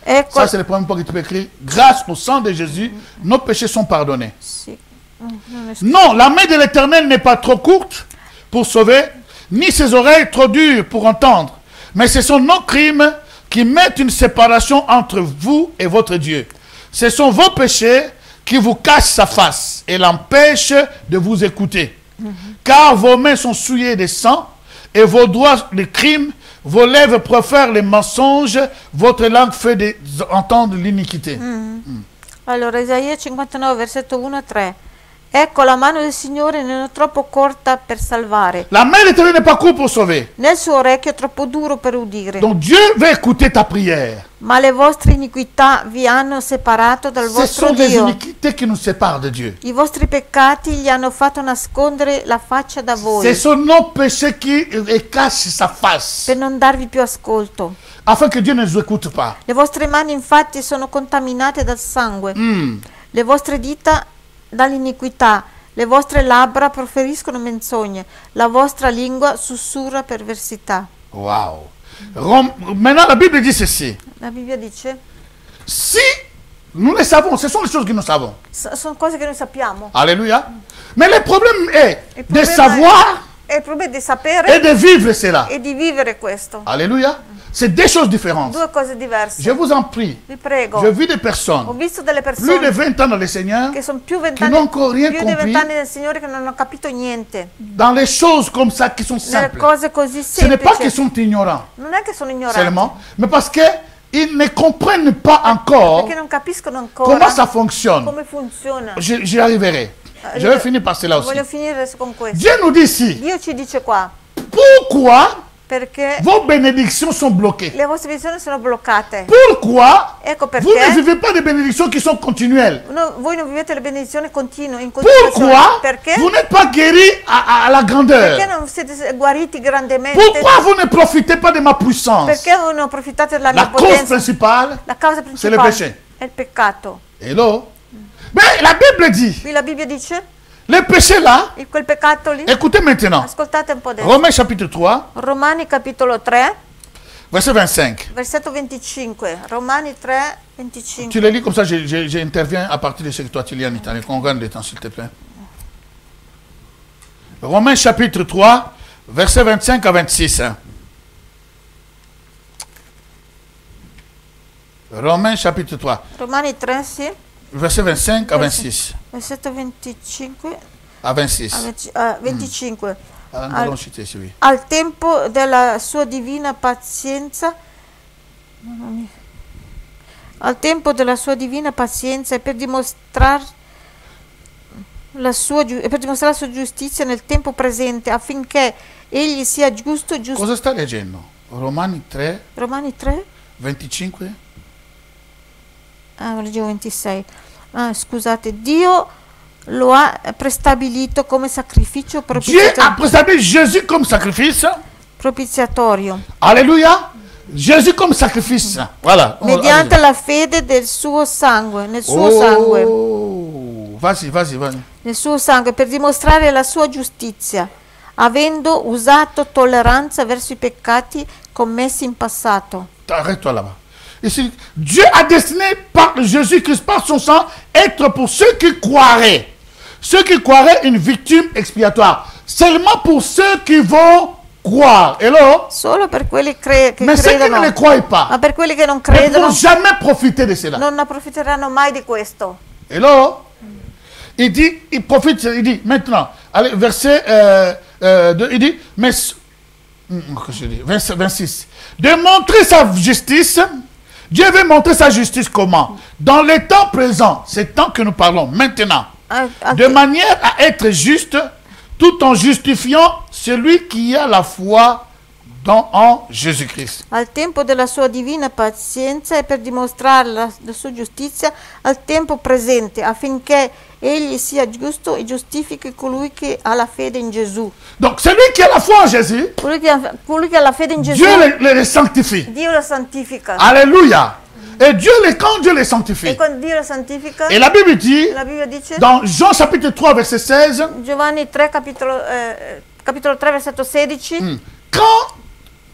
Ecco, Ça, c'est le premier point que tu peux écrire. Grâce au sang de Jésus, nos péchés sont pardonnés. sì. Non è Non, la main de l'Éternel n'est pas trop courte pour sauver, ni ses oreilles trop dures pour entendre. Mais ce sont nos crimes qui mettent une séparation entre vous et votre Dieu. Ce sont vos péchés qui vous cachent sa face et l'empêchent de vous écouter. Car vos mains sont souillées de sang et vos doigts de crime, vos lèvres profèrent les mensonges, votre langue fait entendre l'iniquité. Allora, Isaia 59, versetto 1-3. Ecco, la mano del Signore non è troppo corta per salvare, La main de l'Éternel n'est pas courte pour sauver. né il suo orecchio è troppo duro per udire. Donc Dieu veut écouter ta prière. Ma le vostre iniquità vi hanno separato dal Ce vostro sont les Dio. iniquités qui nous séparent de Dieu. I vostri peccati gli hanno fatto nascondere la faccia da Ce voi, sont nos péchés qui cachent sa face, per non darvi più ascolto. afin que Dieu ne nous écoute pas. Le vostre mani infatti sono contaminate dal sangue, le vostre dita dall'iniquità, le vostre labbra proferiscono menzogne, la vostra lingua sussurra perversità. Wow. Maintenant, la Bible dit ceci. La Bibbia dice, Si nous le savons, ce sont les choses que nous savons. sono cose che noi sappiamo. Alléluia. Mais le problème est Il de problema savoir è il problema di et sapere de vivre cela. e di vivere questo. Alléluia. C'est deux choses différentes. Due cose diverse. Je vous en prie. Vi prego. Je vis des Ho personnes, visto delle plus de persone 20 ans dans le Seigneur, che sono più qui vent'anni, n'ont encore rien più di compris 20 anni del Signore che non hanno capito niente. dans les choses comme ça qui sont Nelle simples. cose così Ce n'est pas qu'ils semplici. sont ignorants Non è che sono ignoranti, seulement, mais parce qu'ils ne comprennent pas encore perché non capiscono ancora comment ça fonctionne. come funziona. J'y arriverai. Je vais finir par cela aussi. Voglio finire con questo. Dieu nous dit ici, Dio ci dice qua, pourquoi perché vos bénédictions sont bloquées? le vostre visioni sono bloccate. Pourquoi Ecco vous ne perché vivez pas de bénédictions qui sont continuelles? voi non vivete le benedizioni continue, in continuazione. Pourquoi Perché? vous n'êtes pas guéris à la grandeur? Perché non siete guariti grandemente? Pourquoi vous ne profitez pas de ma puissance? Perché non approfittate della mia La cause potenza? principale, La causa c'est le principale péché. è il peccato. Hello? Mais la Bible dit, Qui la Bibbia dice, le péché là, quel peccato lì, écoutez maintenant, ascoltate un po' adesso. Romains chapitre 3, Romani capitolo 3, verset 25. versetto 25. Romani 3, 25. Tu le lis comme ça, j'interviens à partir de ce que toi tu lis en italien. Qu'on gagne le temps, s'il te plaît. Romains chapitre 3, verset 25 à 26. hein. Romains chapitre 3, Romani 3, sì, verset 25 à 26. versetto 25 À 26. a 25. Allons citer celui. Al tempo della sua divina pazienza, al tempo della sua divina pazienza e per dimostrare la sua giustizia nel tempo presente affinché egli sia giusto. Cosa sta leggendo? Romani 3, Romani 3, 25. leggevo 26. Scusate, Dio lo ha prestabilito come sacrificio Dieu a présenté Jésus comme sacrifice. propiziatorio, Alléluia. Jésus comme sacrifice. Voilà. mediante la fede del suo sangue, nel suo sangue, Vas-y. nel suo sangue, per dimostrare la sua giustizia, avendo usato tolleranza verso i peccati commessi in passato. Arrête-toi là-bas. Ici, Dieu a destiné par Jésus-Christ, par son sang, être pour ceux qui croiraient. Ceux qui croiraient une victime expiatoire. Seulement pour ceux qui vont croire. Hello? Solo per quelli che Mais ceux qui credono, ne croient pas ma per quelli che non ne credono pourront jamais profiter de cela. non approfitteranno mai di questo. Hello? Il dit, il profite, il dit, maintenant, allez, verset, il dit, mais, verset 26, de montrer sa justice. Dieu veut montrer sa justice comment? Dans les temps présents, c'est le temps que nous parlons, maintenant, de manière à être juste, tout en justifiant celui qui a la foi en Jésus-Christ. Al tempo della sua divina pazienza e per dimostrare la sua giustizia al tempo presente, affinché egli sia giusto e giustifichi colui che ha la fede in Gesù. Donc, celui qui a la foi en Jésus, Colui che ha la fede in Gesù, Dieu le sanctifie. Dio lo santifica. Alléluia. Et quand Dieu les sanctifie, E quando Dio lo santifica, et la Bible dit, la Bibbia dice, dans Jean chapitre 3, verset 16, Giovanni 3, capitolo 3, versetto 16, quand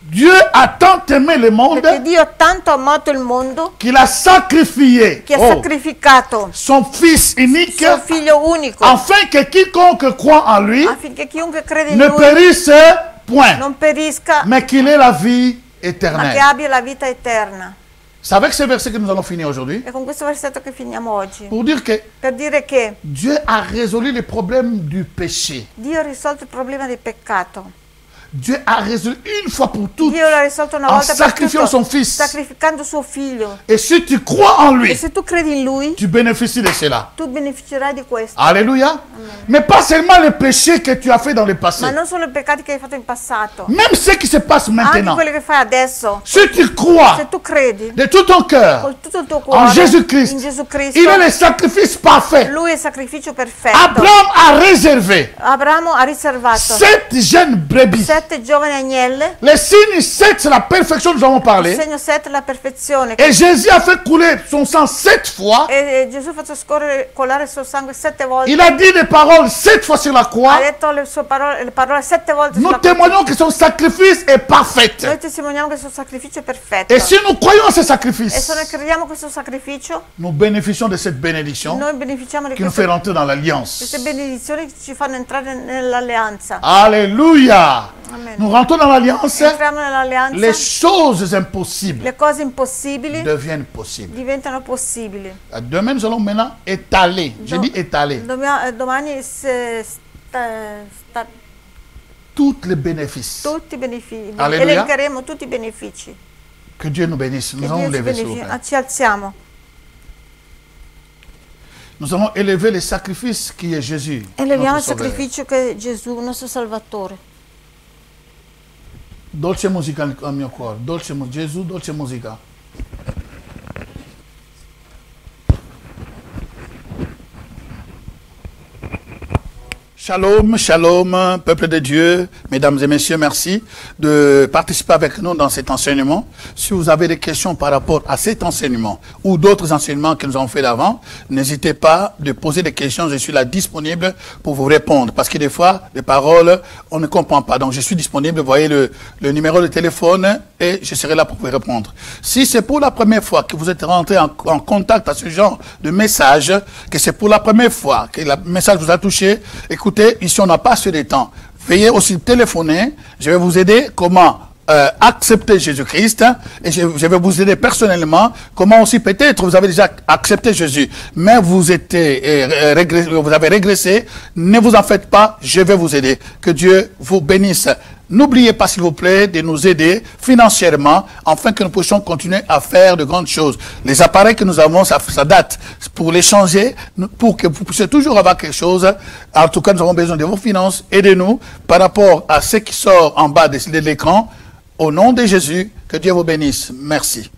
Dieu a tant aimé le monde perché Dio ha tanto amato il mondo qu'il a sacrifié che ha sacrificato son Fils unique, suo figlio unico, afin que quiconque croit en lui affinché chiunque crede in ne lui périsse point, non perisca, mais qu'il ait la vie ma che éternelle. abbia la vita eterna. C'est avec ce verset que nous allons finir aujourd'hui, È con questo versetto che finiamo oggi, pour dire que per dire che Dieu a résolu les problèmes du péché. Dio ha risolto il problema del peccato. Dieu a résolu une fois pour toutes Dio l'ha risolto una en volta per sacrifiant son tutto, Fils. sacrificando suo figlio. Et si tu crois en E lui, se tu credi in lui, tu bénéficies de cela. tu beneficerai di questo. Alléluia. Mais pas seulement les péchés que tu as fait dans le passé. Ma non solo i peccati che hai fatto in passato, Même ce qui se passe anche maintenant. quelli che fai adesso. Si tu crois Se tu credi de tout ton cœur con tutto il tuo en cuore Jésus-Christ, in Gesù Cristo, il est le sacrifice parfait. lui è il sacrificio perfetto. Abraham a réservé Abramo ha riservato 7 jeunes brebis. 7 giovani agnelle. Le signe 7, c'est la perfection, nous avons Il parlé. segno 7 è la perfezione. Et Jésus a fait couler son sang 7 fois. E Gesù ha fatto scorrere, colare il suo sangue 7 volte. Il a dit des paroles 7 fois sur la Ha croix. detto le parole 7 volte Nous sulla croce. témoignons que son sacrifice est parfait. Noi testimoniamo che il suo sacrificio è perfetto. Et si nous croyons à ce E sacrifice, se noi crediamo a questo sacrificio, nous bénéficions de cette bénédiction noi beneficiamo di qui nous fait queste rentrer dans l'alliance. benedizioni che ci fanno entrare nell'alleanza. Alléluia. Amen. Nous rentrons dans l'alliance. Entriamo nell'alleanza, Les choses impossibles le cose impossibili deviennent possibles. diventano possibili. Demain, nous allons maintenant étaler. Je dis étaler. Domani Tous les bénéfices. tutti i benefici, Alleluia. elencheremo tutti i benefici. Que Dieu nous bénisse. Che Nous allons Dio ci lever, s'il vous plaît. ci alziamo. Nous allons élever le sacrifice qui est Jésus. Eleviamo il notre Sauveur. sacrificio che è Gesù, il nostro Salvatore. Dolce musica al mio cuore. Gesù, dolce musica. Shalom, shalom, peuple de Dieu, mesdames et messieurs, merci de participer avec nous dans cet enseignement. Si vous avez des questions par rapport à cet enseignement ou d'autres enseignements que nous avons fait d'avant, n'hésitez pas de poser des questions, je suis là disponible pour vous répondre. Parce que des fois, les paroles, on ne comprend pas. Donc je suis disponible, vous voyez le numéro de téléphone et je serai là pour vous répondre. Si c'est pour la première fois que vous êtes rentré en contact à ce genre de message, que c'est pour la première fois que le message vous a touché, écoutez, ici on n'a pas assez de temps. Veuillez aussi téléphoner, je vais vous aider comment accepter Jésus-Christ et je vais vous aider personnellement comment aussi peut-être vous avez déjà accepté Jésus mais vous avez régressé, ne vous en faites pas, je vais vous aider. Que Dieu vous bénisse. N'oubliez pas s'il vous plaît de nous aider financièrement afin que nous puissions continuer à faire de grandes choses. Les appareils que nous avons, ça date. Pour les changer, pour que vous puissiez toujours avoir quelque chose. En tout cas, nous avons besoin de vos finances. Aidez-nous par rapport à ce qui sort en bas de l'écran. Au nom de Jésus, que Dieu vous bénisse. Merci.